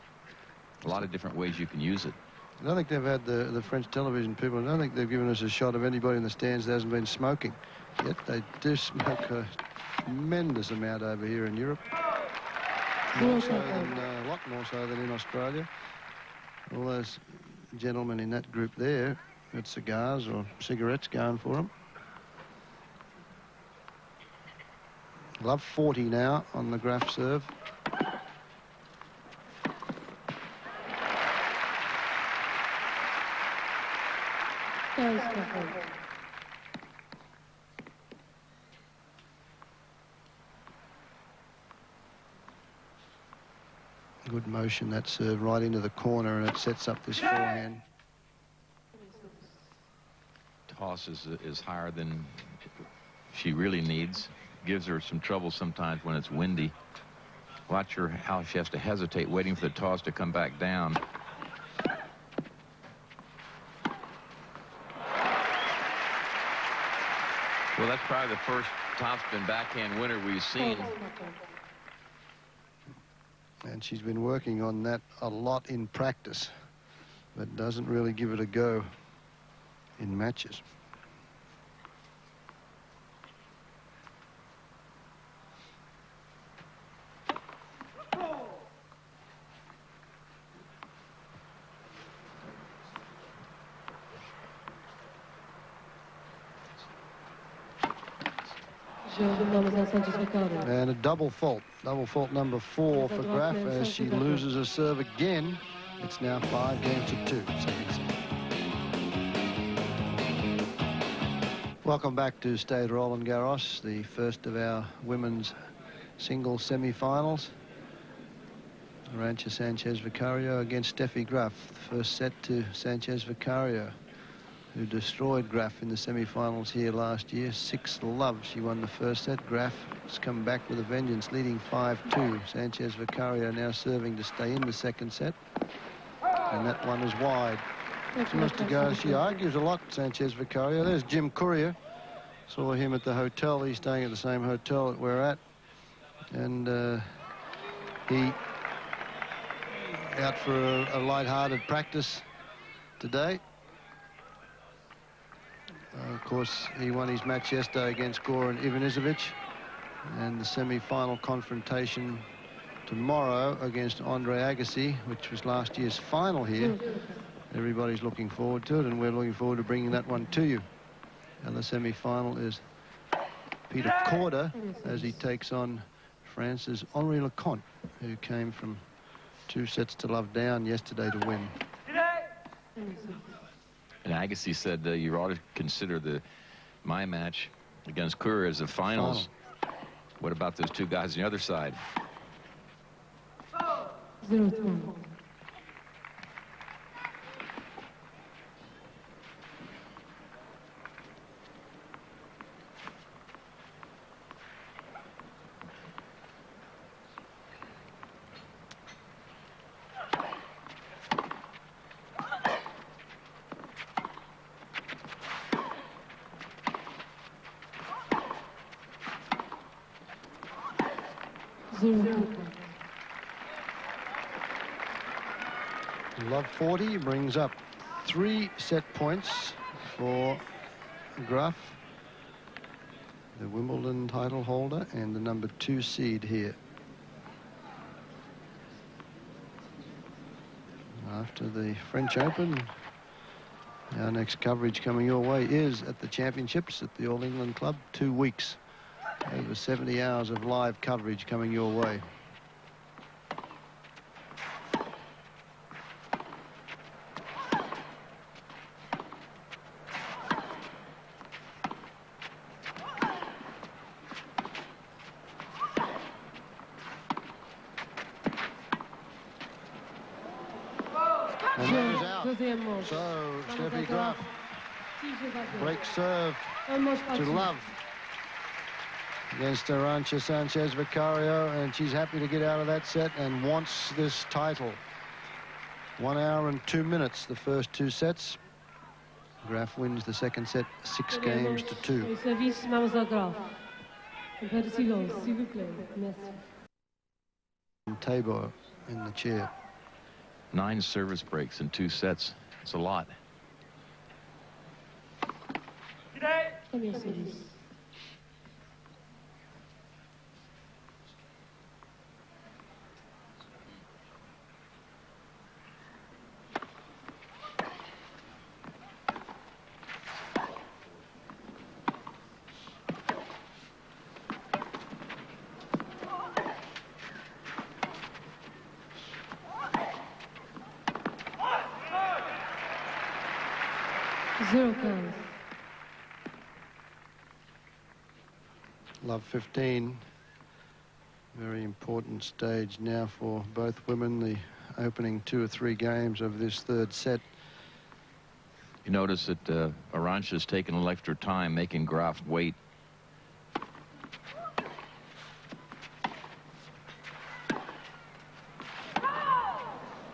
A lot of different ways you can use it. I don't think they've had the French television people. I don't think they've given us a shot of anybody in the stands that hasn't been smoking. Yet they do smoke a tremendous amount over here in Europe. More so than, a lot more so than in Australia. All those gentlemen in that group there got cigars or cigarettes going for them. Love 40 now on the Graf serve. Good motion, that serve right into the corner, and it sets up this forehand. Toss is higher than she really needs. Gives her some trouble sometimes when it's windy. Watch her how she has to hesitate, waiting for the toss to come back down. Well, that's probably the first topspin backhand winner we've seen. And she's been working on that a lot in practice, but doesn't really give it a go in matches. And a double fault number 4 for Graf as she loses her serve again. It's now 5-2. Second set. Welcome back to Stade Roland Garros, the first of our women's singles semi-finals. Arantxa Sanchez Vicario against Steffi Graf. The first set to Sanchez Vicario, who destroyed Graf in the semi-finals here last year. 6-love. She won the first set. Graf has come back with a vengeance, leading 5-2. Sanchez Vicario now serving to stay in the second set. And that one is wide. She wants to go. She argues a lot, Sanchez Vicario. There's Jim Courier. Saw him at the hotel. He's staying at the same hotel that we're at. And he out for a light-hearted practice today. Of course, he won his match yesterday against Goran Ivanisevic, and the semi-final confrontation tomorrow against Andre Agassi, which was last year's final here. Everybody's looking forward to it, and we're looking forward to bringing that one to you. And the semi-final is Peter Corda as he takes on France's Henri Leconte. who came from 2 sets to love down yesterday to win. And Agassi said you ought to consider my match against Kerr as the finals. What about those 2 guys on the other side? 0-2. Love 40 brings up 3 set points for Graf, the Wimbledon title holder and the number 2 seed here. After the French Open, our next coverage coming your way is at the Championships at the All England Club. 2 weeks, over 70 hours of live coverage coming your way. So Steffi Graf breaks serve to love against Arantxa Sanchez Vicario, and she's happy to get out of that set and wants this title. 1 hour and 2 minutes the first 2 sets. Graf wins the second set 6 games to 2. Service, Mademoiselle Graf. Un peu de silence, s'il vous plaît. Merci. Tabor in the chair. 9 service breaks in 2 sets. It's a lot. Premier service. Love 15. Very important stage now for both women. The opening 2 or 3 games of this 3rd set. You notice that Arantxa's taken a little extra time making Graf wait.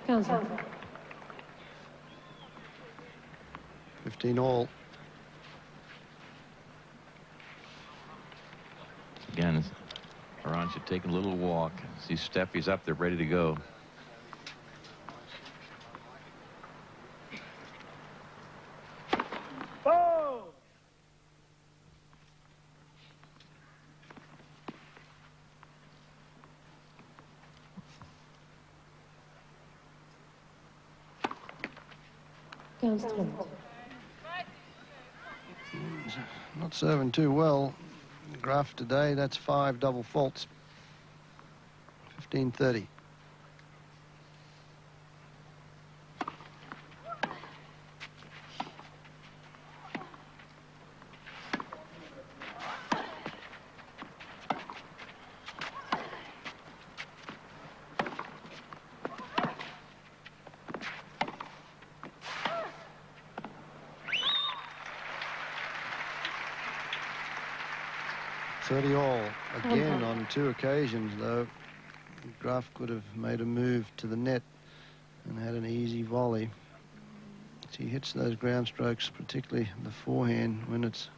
Council. 15 all. Again, Arantxa taking a little walk. See Steffi's up there ready to go. Oh! Not serving too well. Graf today, that's 5 double faults. 15-30. All again on 2 occasions, though. Graf could have made a move to the net and had an easy volley. He hits those ground strokes, particularly the forehand, when it's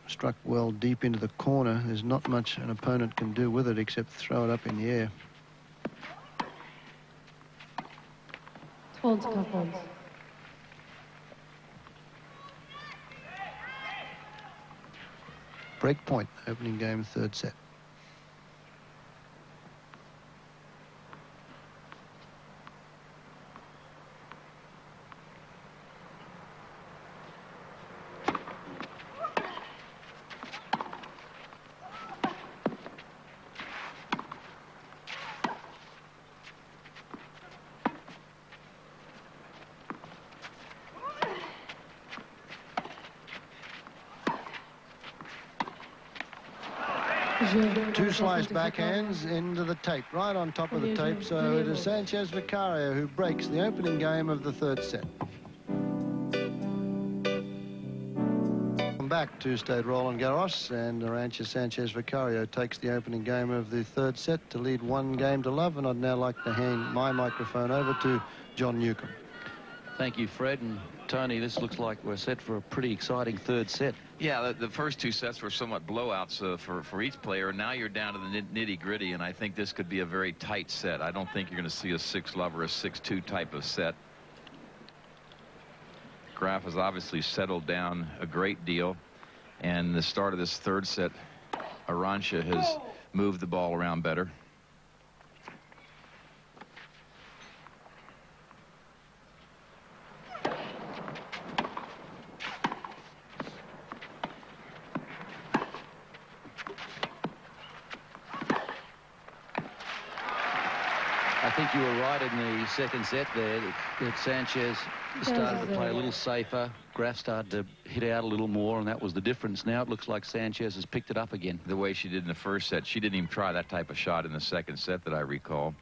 struck well deep into the corner. There's not much an opponent can do with it except throw it up in the air. Break point, opening game, 3rd set. Two slice backhands into the tape, right on top of the tape. So it is Sanchez Vicario who breaks the opening game of the third set. Back to Stade Roland Garros, and Arantxa Sanchez Vicario takes the opening game of the third set to lead 1-0 and I'd now like to hand my microphone over to John Newcomb. Thank you, Fred and Tony. This looks like we're set for a pretty exciting third set. Yeah, the first two sets were somewhat blowouts for each player. Now you're down to the nitty-gritty, and I think this could be a very tight set. I don't think you're going to see a 6-love or a 6-2 type of set. Graf has obviously settled down a great deal, and the start of this third set, Arantxa has moved the ball around better. I think you were right in the second set there that Sanchez started to play a little safer. Graf started to hit out a little more, and that was the difference. Now it looks like Sanchez has picked it up again. The way she did in the first set, she didn't even try that type of shot in the second set that I recall.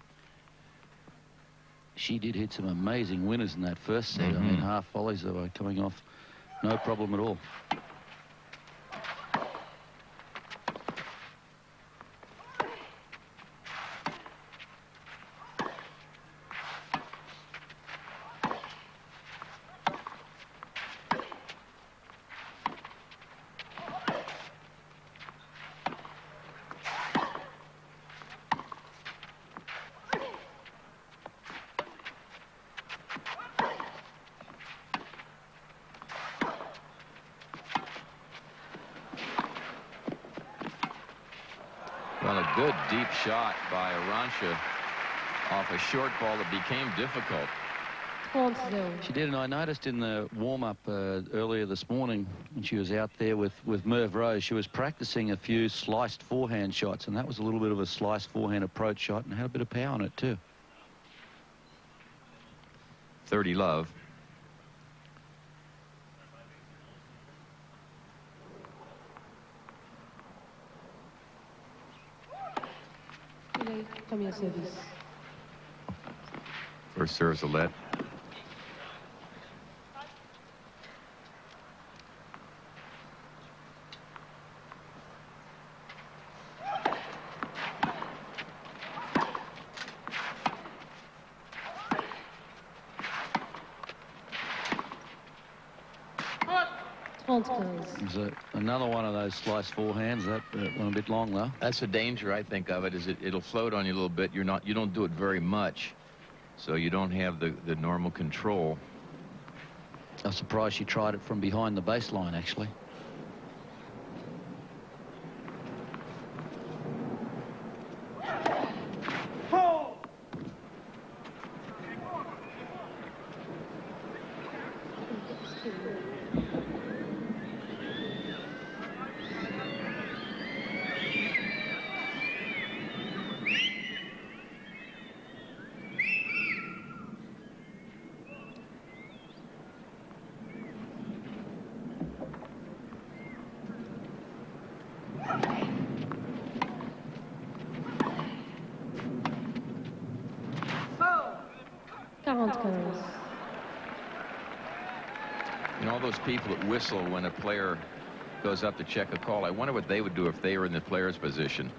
She did hit some amazing winners in that first set. I mean, half volleys that were coming off, no problem at all. Well, a good deep shot by Arantxa off a short ball that became difficult. She did, and I noticed in the warm-up earlier this morning when she was out there with Merv Rose, she was practicing a few sliced forehand shots, and that was a little bit of a sliced forehand approach shot and had a bit of power on it too. 30-love. First serve's a let. There's another one of those sliced forehands. That one a bit long though. That's the danger, I think, of it, is it'll float on you a little bit. You don't do it very much, so you don't have the normal control. I'm surprised she tried it from behind the baseline, actually. You know, all those people that whistle when a player goes up to check a call, I wonder what they would do if they were in the player's position.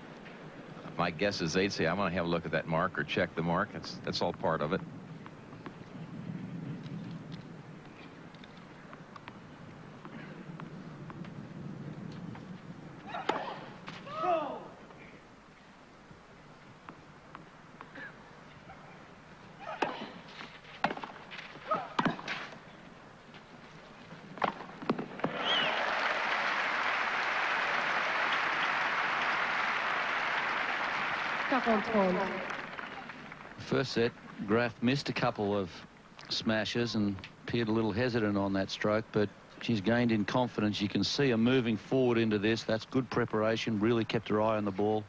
My guess is they'd say, I'm going to have a look at that mark or check the mark. That's all part of it. First set, Graf missed a couple of smashes and appeared a little hesitant on that stroke, but she's gained in confidence. You can see her moving forward into this. That's good preparation, really kept her eye on the ball.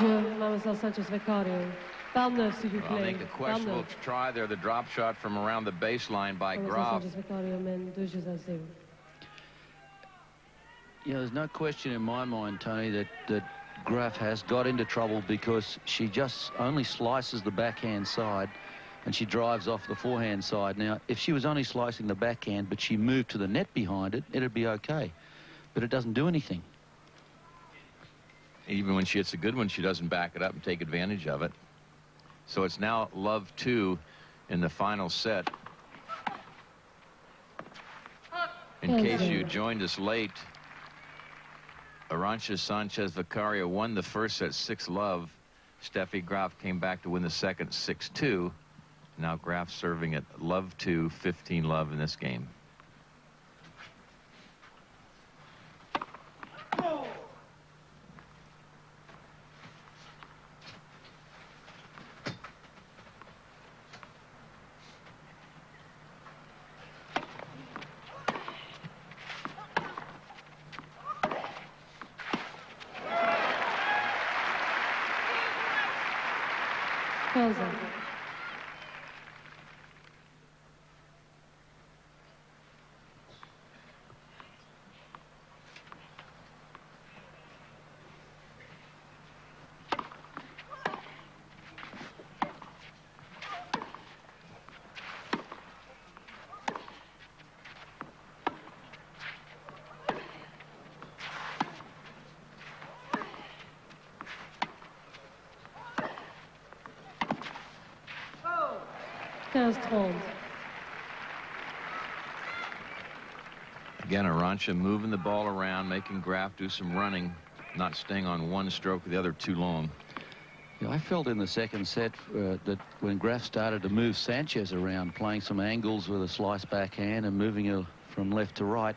jeu, Mademoiselle Sanchez Vicario. Balle 9, s'il vous Well, I plaît. think a questionable try there, the drop shot from around the baseline by Mademoiselle Graf. Sanchez Vicario mène 2 jeux à 0. Yeah, there's no question in my mind, Tony, that Graf has got into trouble because she just only slices the backhand side and she drives off the forehand side. Now, if she was only slicing the backhand but she moved to the net behind it, it'd be okay. But it doesn't do anything. Even when she hits a good one, she doesn't back it up and take advantage of it. So it's now love 2 in the final set. In case you joined us late, Arantxa Sanchez Vicario won the first set 6-love. Steffi Graf came back to win the second 6-2. Now Graf serving at love 2, 15-love in this game. Pause. Again, Arantxa moving the ball around, making Graf do some running, not staying on one stroke or the other too long. Yeah, I felt in the second set that when Graf started to move Sanchez around, playing some angles with a slice backhand and moving her from left to right,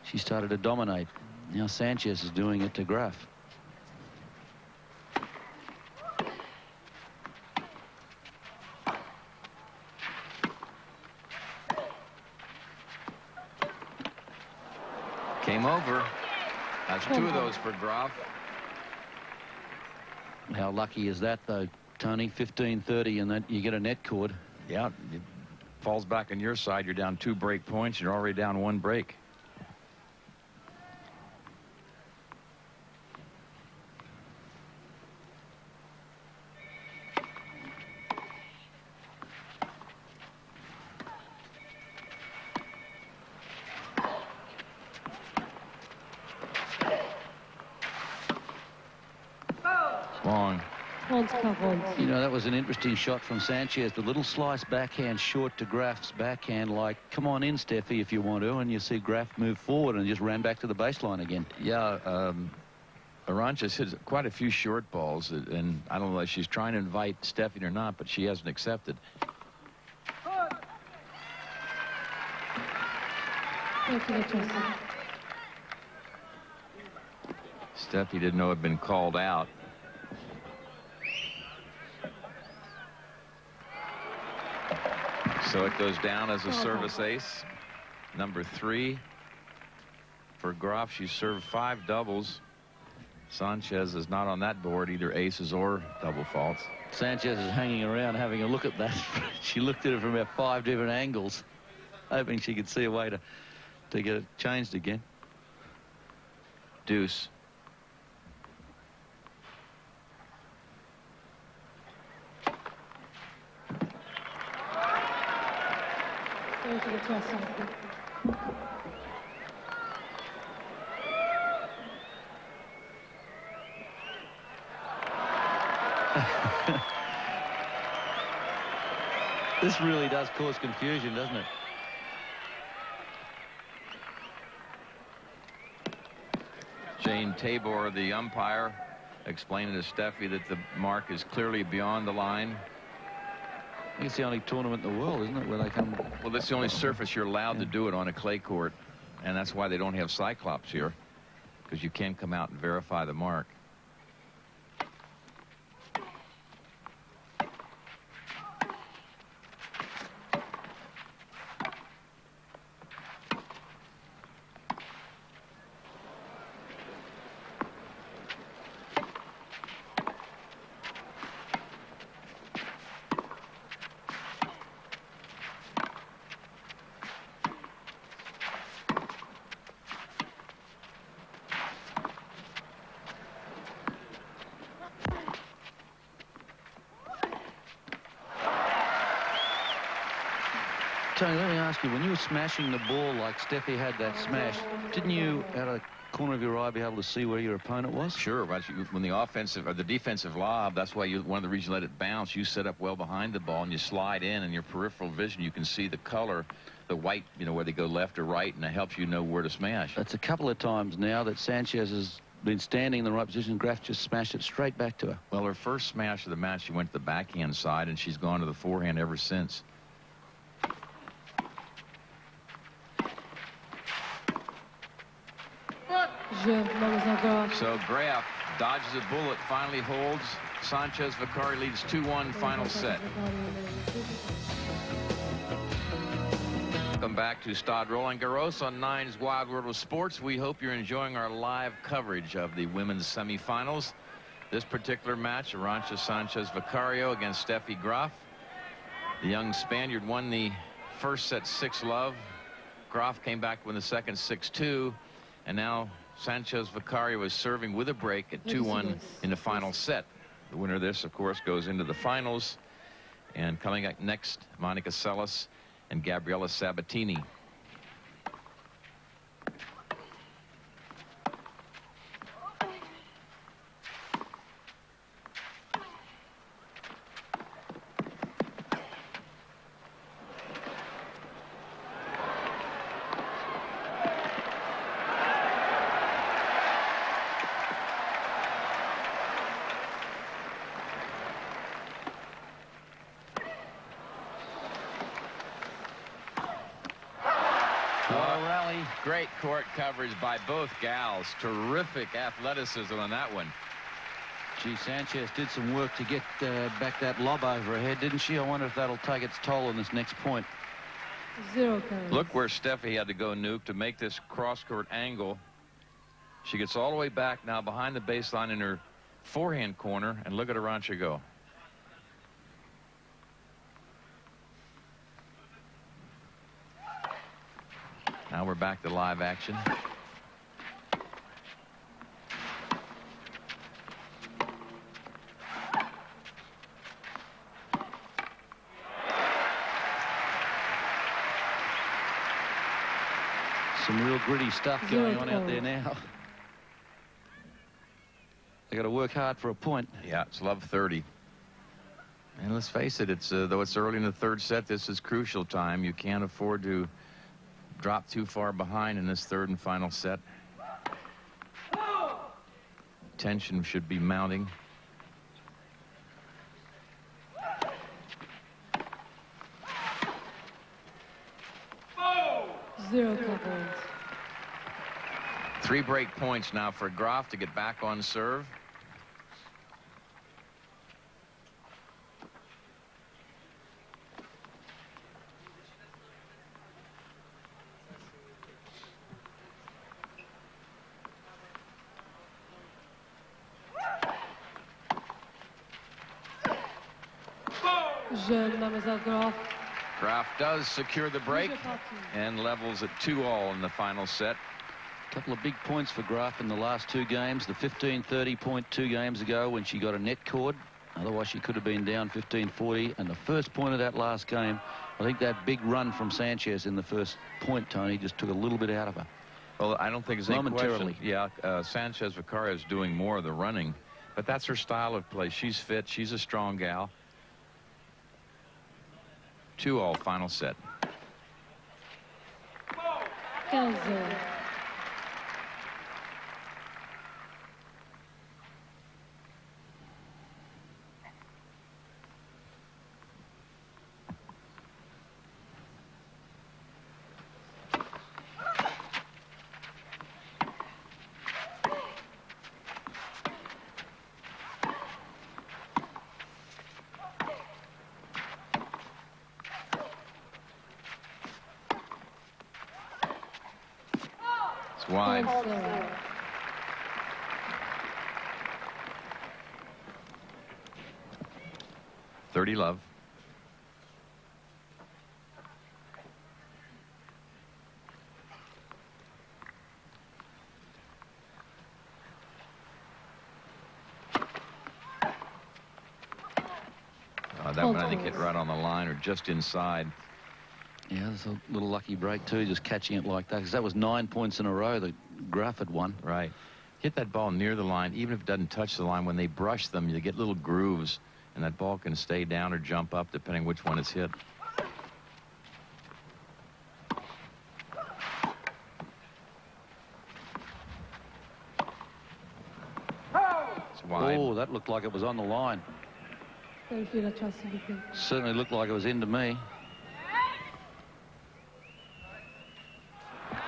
she started to dominate. Now Sanchez is doing it to Graf. Came over. That's 2 of those for Graf. How lucky is that, though, Tony? 15-30, and that you get a net cord. Yeah, it falls back on your side. You're down 2 break points. You're already down 1 break. Long. You know, that was an interesting shot from Sanchez. The little slice backhand short to Graf's backhand, like, come on in, Steffi, if you want to. And you see Graf move forward and just ran back to the baseline again. Yeah, Arantxa's hit quite a few short balls, and I don't know if she's trying to invite Steffi or not, but she hasn't accepted. Steffi didn't know it had been called out. So it goes down as a service ace. Number 3 for Graf. She served 5 doubles. Sanchez is not on that board, either aces or double faults. Sanchez is hanging around having a look at that. She looked at it from about 5 different angles, hoping she could see a way to get it changed again. Deuce. This really does cause confusion, doesn't it? Jane Tabor, the umpire, explaining to Steffi that the mark is clearly beyond the line. I think it's the only tournament in the world, isn't it, where they come... Well, that's the only surface you're allowed to do it on, a clay court, and that's why they don't have Cyclops here, because you can come out and verify the mark. Tony, let me ask you, when you were smashing the ball like Steffi had that smash, didn't you, out of the corner of your eye, be able to see where your opponent was? Sure, but when the offensive or the defensive lob, that's why one of the reasons you let it bounce, you set up well behind the ball and you slide in, and your peripheral vision, you can see the color, the white, you know, where they go left or right, and it helps you know where to smash. That's a couple of times now that Sanchez has been standing in the right position. Graf just smashed it straight back to her. Well, her first smash of the match, she went to the backhand side, and she's gone to the forehand ever since. So Graf dodges a bullet, finally holds. Sanchez Vicario leads 2-1 final set. Welcome back to Stade Roland Garros on 9's Wild World of Sports. We hope you're enjoying our live coverage of the women's semifinals. This particular match, Arantxa Sanchez Vicario against Steffi Graf. The young Spaniard won the first set 6-love. Graf came back to win the second 6-2, and now Sanchez Vicario is serving with a break at 2-1 in the final set. The winner of this, of course, goes into the finals. And coming up next, Monica Seles and Gabriela Sabatini. Great court coverage by both gals. Terrific athleticism on that one. Gee, Sanchez did some work to get back that lob over her head, didn't she? I wonder if that'll take its toll on this next point. 0 carries. Look where Steffi had to go, Nuke, to make this cross-court angle. She gets all the way back now behind the baseline in her forehand corner, and look at Arantxa go. Now we're back to live action. Some real gritty stuff going on out there now. They got to work hard for a point. Yeah, it's love 30. And let's face it, it's though it's early in the third set, this is crucial time. You can't afford to drop too far behind in this third and final set. Tension should be mounting. Zero couples. 3 break points now for Graf to get back on serve. Mademoiselle Graf. Graf does secure the break and levels at 2-all in the final set. A couple of big points for Graf in the last 2 games. The 15-30 point 2 games ago when she got a net cord. Otherwise, she could have been down 15-40. And the first point of that last game, I think that big run from Sanchez in the first point, Tony, just took a little bit out of her. Well, I don't think it's any question. Yeah, Sanchez Vicario is doing more of the running, but that's her style of play. She's fit. She's a strong gal. 2-all final set. 15. Wide. 30 love. That one I think hit right on the line or just inside. Yeah, there's a little lucky break too, just catching it like that, because that was 9 points in a row that Graf had won. Right. Hit that ball near the line, even if it doesn't touch the line. When they brush them, you get little grooves, and that ball can stay down or jump up depending which one it's hit. It's wide. Oh, that looked like it was on the line. Certainly looked like it was into me.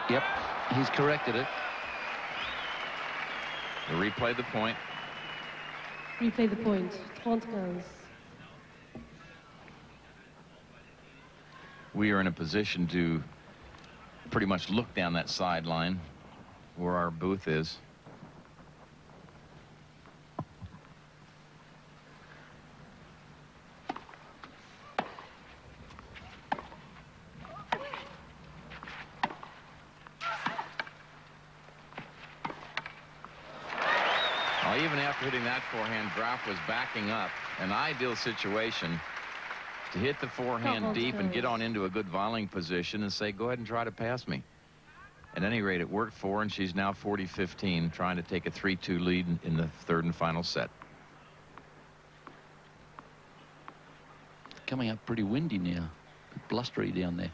Yep, he's corrected it. They replay the point. Replay the point. 30-15. We are in a position to pretty much look down that sideline where our booth is. Even after hitting that forehand, Graf was backing up. An ideal situation to hit the forehand deep and get on into a good volleying position and say, go ahead and try to pass me. At any rate, it worked for her, and she's now 40-15, trying to take a 3-2 lead in the third and final set. Coming up pretty windy now. Blustery down there.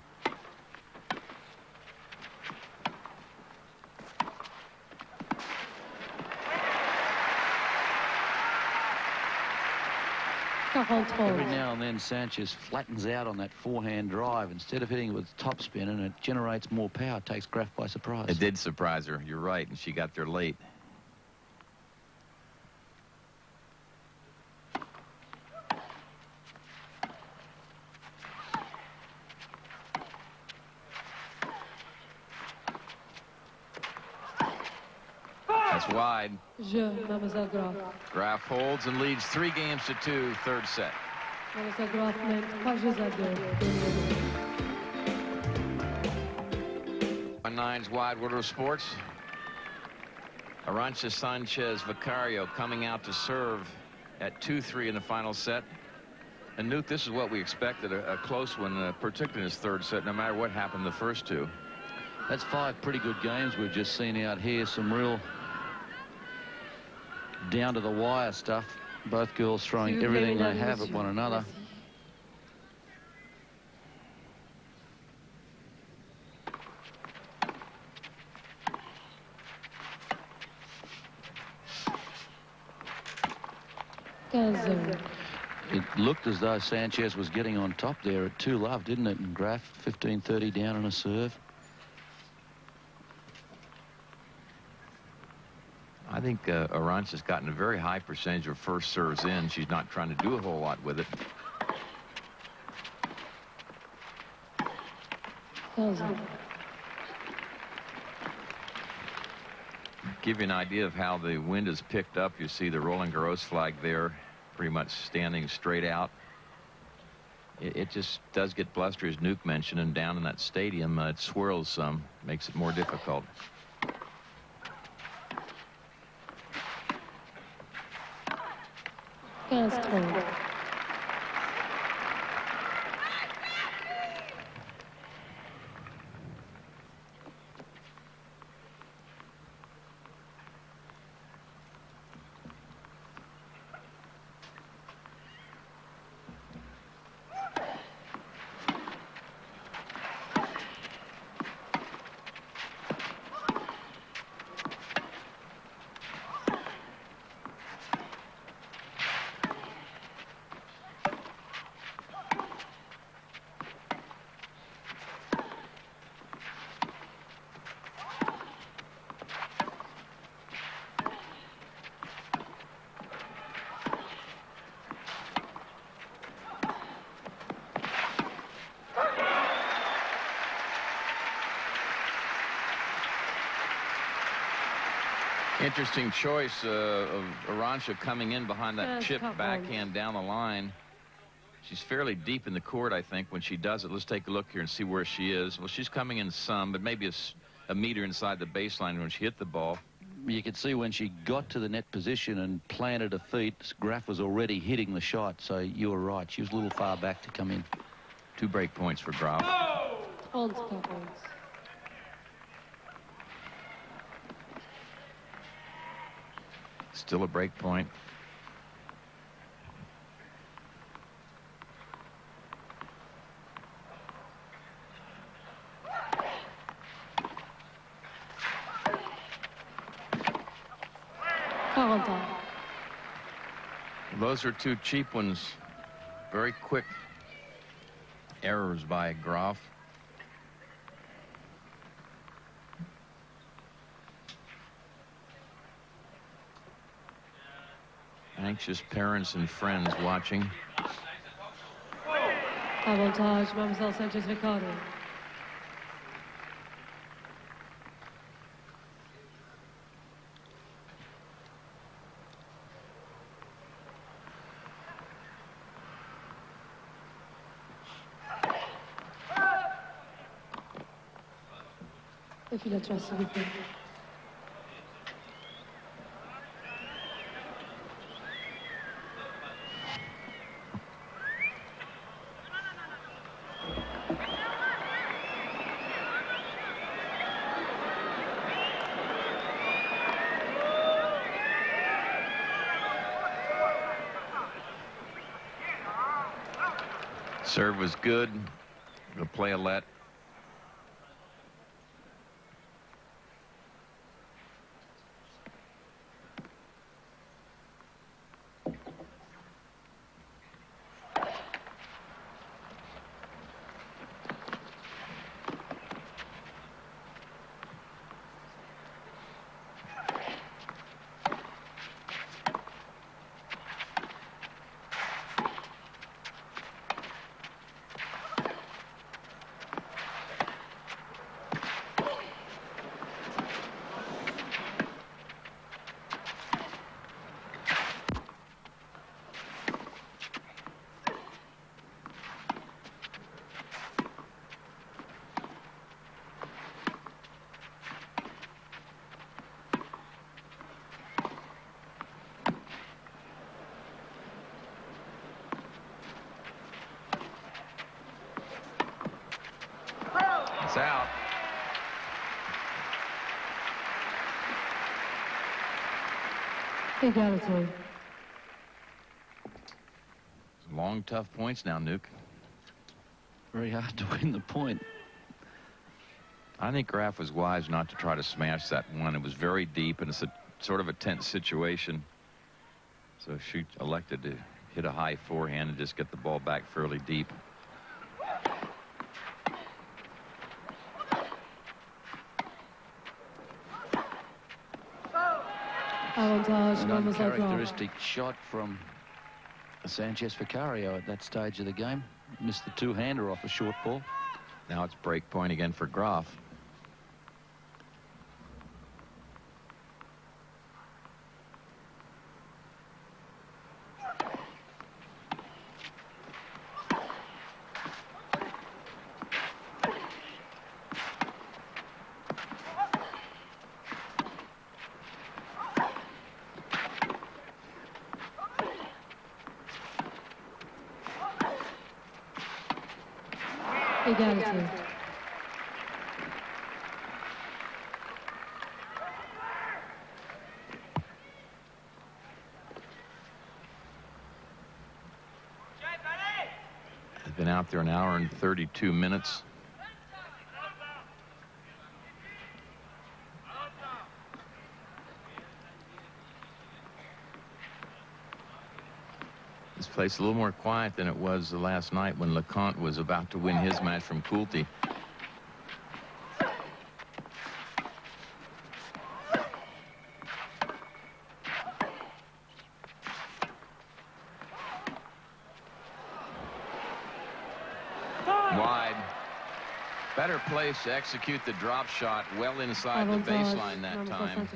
Every now and then Sanchez flattens out on that forehand drive instead of hitting it with topspin, and it generates more power. It takes Graf by surprise. It did surprise her. You're right, and she got there late. That's wide. Mademoiselle Graf. Graf holds and leads 3-2, third set. Mademoiselle Graf mène 3 jeux à 2. 1-9's wide World of Sports. Arantxa Sanchez Vicario coming out to serve at 2-3 in the final set. And Newt, this is what we expected, a close one, particularly in his third set, no matter what happened the first two. That's 5 pretty good games we've just seen out here. Some real down to the wire stuff. Both girls throwing everything they have at one another. It looked as though Sanchez was getting on top there at 2-love, didn't it? And Graf 15-30 down on a serve. I think Arantxa's gotten a very high percentage of first serves in. She's not trying to do a whole lot with it. Give you an idea of how the wind is picked up. You see the Roland Garros flag there, pretty much standing straight out. It just does get blustery, as Nuke mentioned, and down in that stadium, it swirls some, makes it more difficult. Interesting choice of Arantxa coming in behind that chip backhand down the line. She's fairly deep in the court, I think, when she does it. Let's take a look here and see where she is. Well, she's coming in some, but maybe a meter inside the baseline when she hit the ball. You could see when she got to the net position and planted her feet, Graf was already hitting the shot, so you were right. She was a little far back to come in. 2 break points for Graf. Handkappers. Still a break point. Those are two cheap ones. Very quick errors by Graf. Anxious parents and friends watching. Avantage, Arantxa Sanchez Vicario. Défilateur, s'il vous plaît. Serve was good. The play a let. It's out. Equality. Long, tough points now, Nuke. Very hard to win the point. I think Graf was wise not to try to smash that one. It was very deep, and it's a sort of a tense situation. So she elected to hit a high forehand and just get the ball back fairly deep. Avantage, An Arantxa Graf. uncharacteristic shot from Sanchez Vicario at that stage of the game. Missed the two-hander off a short ball. Now it's break point again for Graf. Equality. Has been out there an hour and 32 minutes. This place a little more quiet than it was the last night when LeConte was about to win his match from Coulty. Wide. Better place to execute the drop shot well inside the baseline that time.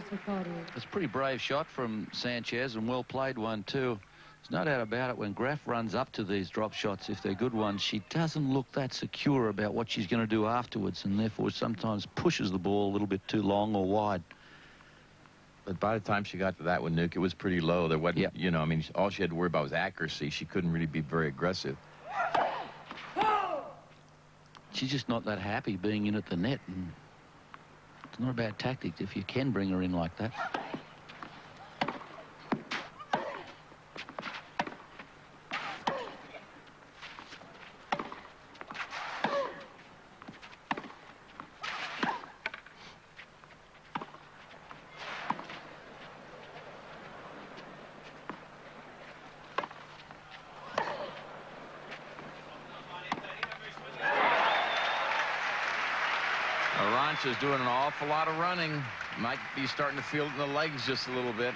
It's a pretty brave shot from Sanchez, and well played one too. There's no doubt about it. When Graf runs up to these drop shots, if they're good ones, she doesn't look that secure about what she's going to do afterwards, and therefore sometimes pushes the ball a little bit too long or wide. But by the time she got to that one, Nuke, it was pretty low. There wasn't, you know, I mean, all she had to worry about was accuracy. She couldn't really be very aggressive. she's just not that happy being in at the net, and it's not a bad tactic if you can bring her in like that. Arantxa's doing an awful lot of running. Might be starting to feel it in the legs just a little bit.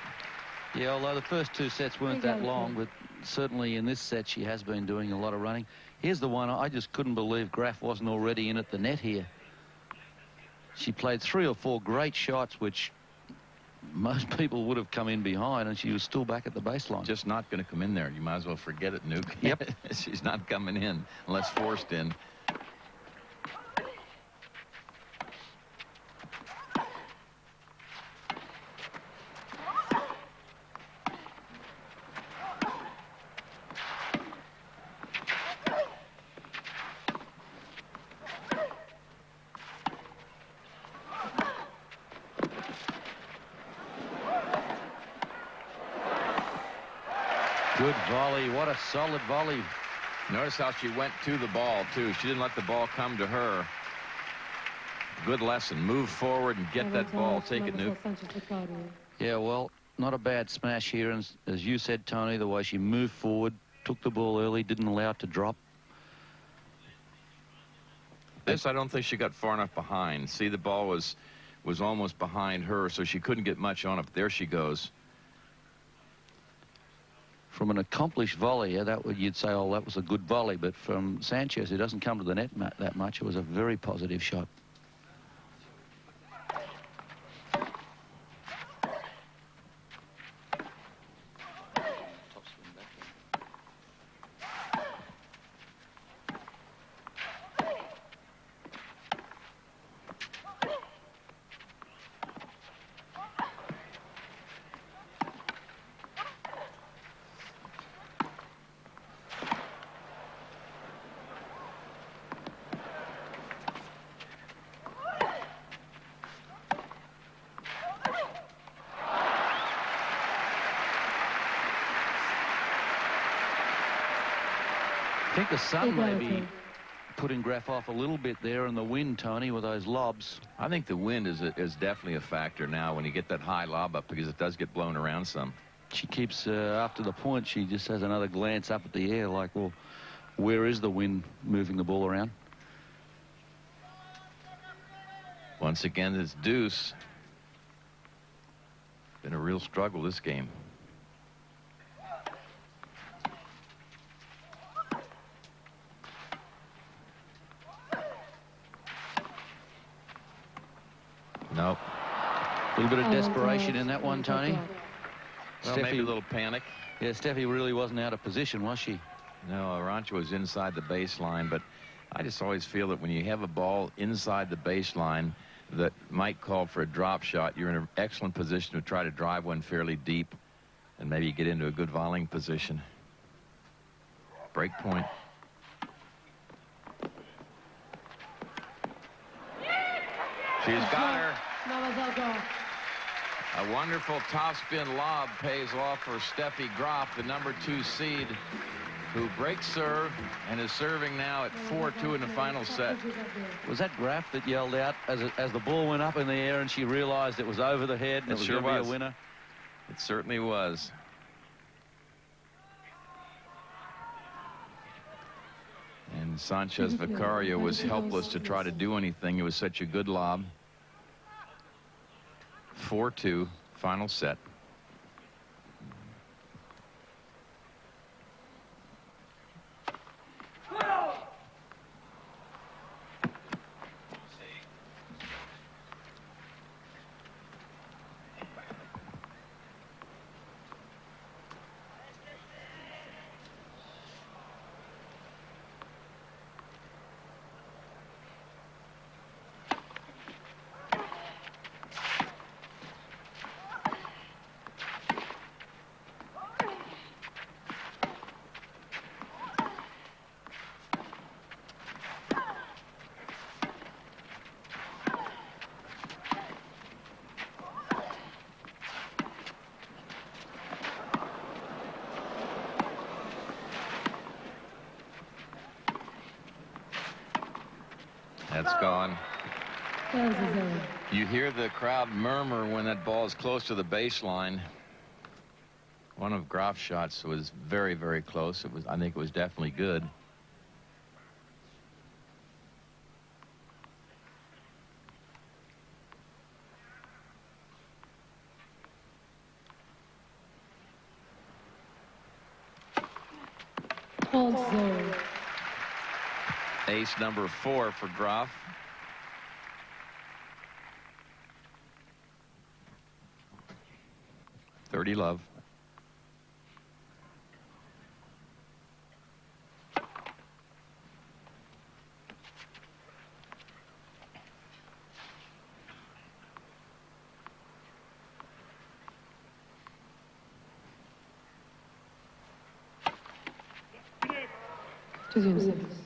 Yeah, although the first 2 sets weren't that long, but certainly in this set she has been doing a lot of running. Here's the one I just couldn't believe Graf wasn't already in at the net here. She played 3 or 4 great shots, which most people would have come in behind, and she was still back at the baseline. Just not going to come in there. You might as well forget it, Nuke. Yep. She's not coming in unless forced in. Good volley. What a solid volley. Notice how she went to the ball, too. She didn't let the ball come to her. Good lesson. Move forward and get that ball. Take it, Nuke. Yeah, well, not a bad smash here. And as you said, Tony, the way she moved forward, took the ball early, didn't allow it to drop. This, I don't think she got far enough behind. See, the ball was almost behind her, so she couldn't get much on it. There she goes. From an accomplished volleyer, you'd say, oh, that was a good volley. But from Sanchez, who doesn't come to the net that much, it was a very positive shot. I think the sun may be putting Graf off a little bit there, and the wind, Tony, with those lobs. I think the wind is definitely a factor now when you get that high lob up, because it does get blown around some. She keeps, after the point, she just has another glance up at the air like, well, where is the wind moving the ball around? Once again, it's deuce. Been a real struggle, this game. Nope. A little bit of desperation in that one, Tony. Well, maybe a little panic. Yeah, Steffi really wasn't out of position, was she? No, Arantxa was inside the baseline, but I just always feel that when you have a ball inside the baseline that might call for a drop shot, you're in an excellent position to try to drive one fairly deep and maybe get into a good volleying position. Break point. She's got her. A wonderful topspin lob pays off for Steffi Graf, the #2 seed, who breaks serve and is serving now at 4-2 in the final set. Was that Graf that yelled out as the ball went up in the air and she realized it was over the head and it was sure going to be a winner? It certainly was. And Sanchez Vicario was helpless to try to do anything. It was such a good lob. 4-2, final set. gone. 15-0. You hear the crowd murmur when that ball is close to the baseline. One of Graf's shots was very, very close. I think it was definitely good. Ace number 4 for Graf. $30 love. Deuxième service.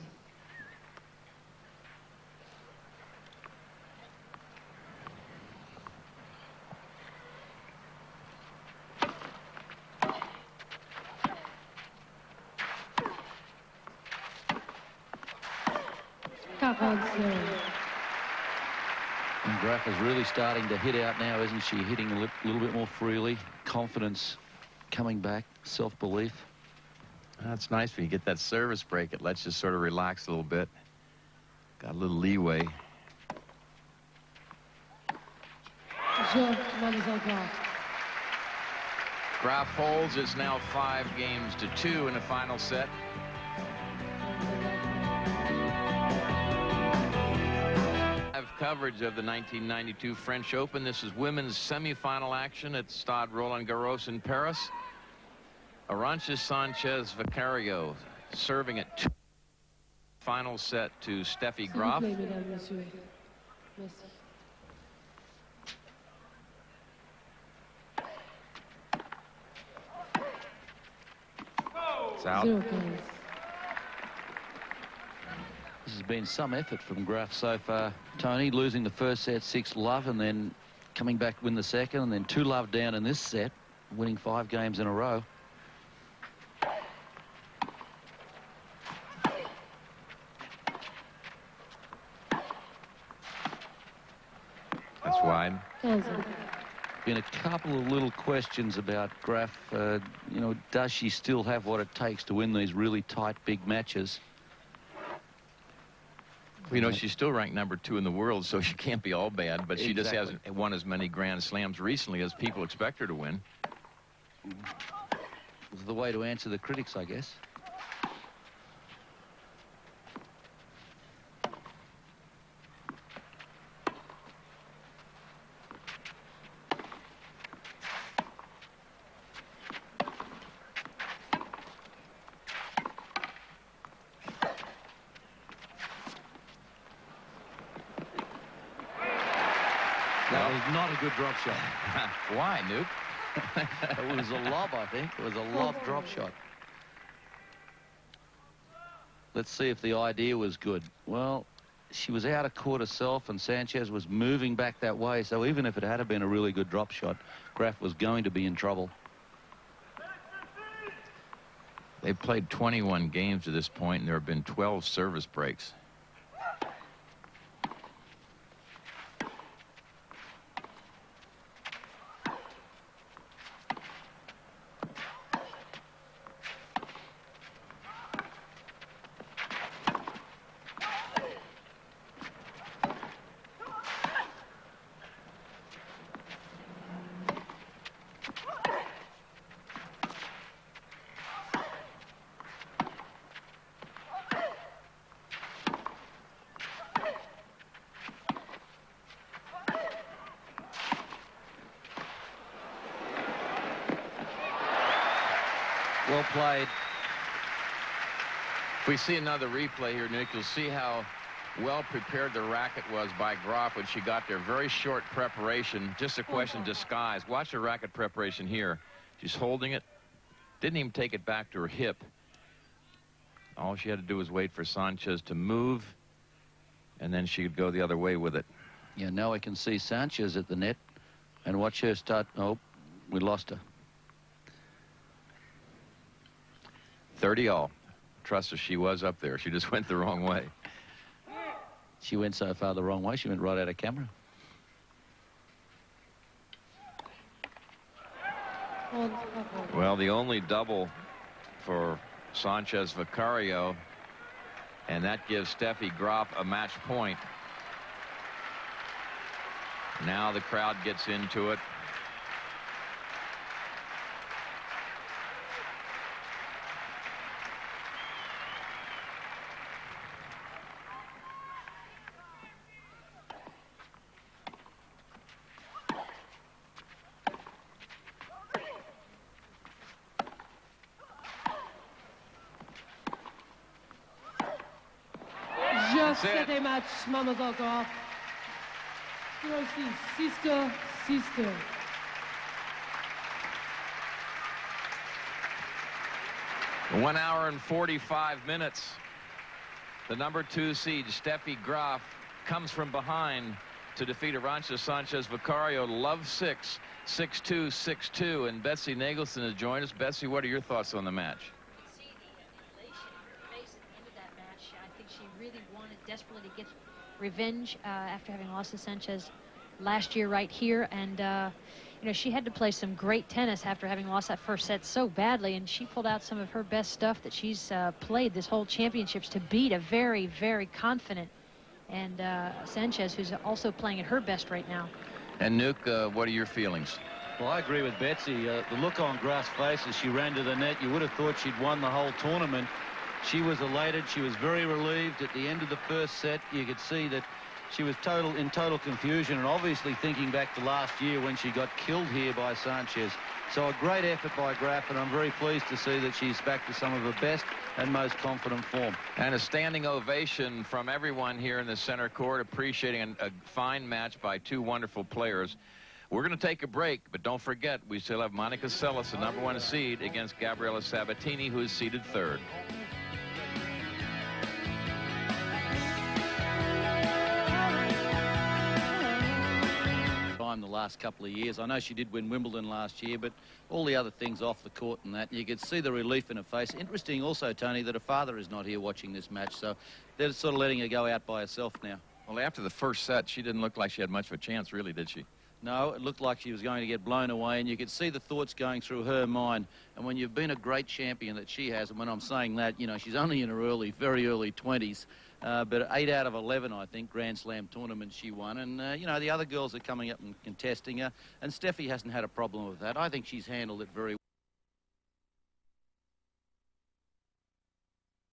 And Graf is really starting to hit out now, isn't she? Hitting a little bit more freely. Confidence coming back. Self-belief. That's nice when you get that service break. It lets you sort of relax a little bit. Got a little leeway. Graf holds. It's now 5-2 in the final set. Coverage of the 1992 French Open. This is women's semifinal action at Stade Roland Garros in Paris. Arantxa Sanchez Vicario serving at 2. Final set to Steffi Graf. It's out. This has been some effort from Graf so far, Tony. Losing the first set 6-love and then coming back to win the second, and then 2-love down in this set, winning 5 games in a row. That's wide. Been a couple of little questions about Graf. You know, does she still have what it takes to win these really tight big matches? You know, she's still ranked number 2 in the world, so she can't be all bad, but she just hasn't won as many Grand Slams recently as people expect her to win. Was the way to answer the critics, I guess. That was not a good drop shot. Why, Nuke? It was a lob, I think. It was a lob drop shot. Let's see if the idea was good. Well, she was out of court herself, and Sanchez was moving back that way. So even if it had been a really good drop shot, Graf was going to be in trouble. They've played 21 games to this point, and there have been 12 service breaks. Well played. If we see another replay here, Nick, you'll see how well prepared the racket was by Graf when she got there. Very short preparation, just a question of disguise. Watch the racket preparation here. She's holding it, didn't even take it back to her hip. All she had to do was wait for Sanchez to move, and then she could go the other way with it. Yeah, now I can see Sanchez at the net, and watch her start. Oh, we lost her. 30-all. Trust her, she was up there. She just went the wrong way. She went so far the wrong way, she went right out of camera. Well, the only double for Sanchez Vicario, and that gives Steffi Graf a match point. Now the crowd gets into it. Just set a match, Mademoiselle Graf. 06, sister, sister. 1 hour and 45 minutes. The number 2 seed, Steffi Graf, comes from behind to defeat Arantxa Sanchez Vicario. Love 6, 6-2, 6-2. And Betsy Nagelson has joined us. Betsy, what are your thoughts on the match? See the elation in her face at the end of that match. I think she really wanted desperately to get revenge after having lost to Sanchez last year right here. And you know, she had to play some great tennis after having lost that first set so badly, and she pulled out some of her best stuff that she's played this whole championships to beat a very, very confident and Sanchez, who's also playing at her best right now. And Nuke, what are your feelings? Well, I agree with Betsy. The look on Graf's face as she ran to the net, you would have thought she'd won the whole tournament. She was elated. She was very relieved. At the end of the first set, you could see that she was in total confusion, and obviously thinking back to last year when she got killed here by Sanchez. So a great effort by Graf, and I'm very pleased to see that she's back to some of her best and most confident form. And a standing ovation from everyone here in the center court, appreciating a fine match by 2 wonderful players. We're going to take a break, but don't forget, we still have Monica Seles, the number 1 seed, against Gabriela Sabatini, who is seeded 3rd. The last couple of years. I know she did win Wimbledon last year, but all the other things off the court and that, you could see the relief in her face. Interesting also, Tony, that her father is not here watching this match, so they're sort of letting her go out by herself now. Well, after the first set, she didn't look like she had much of a chance, really, did she? No, it looked like she was going to get blown away, and you could see the thoughts going through her mind. And when you've been a great champion that she has, and when I'm saying that, you know, she's only in her very early 20s, but 8 out of 11, I think, Grand Slam tournaments she won. And, you know, the other girls are coming up and contesting her, and Steffi hasn't had a problem with that. I think she's handled it very well.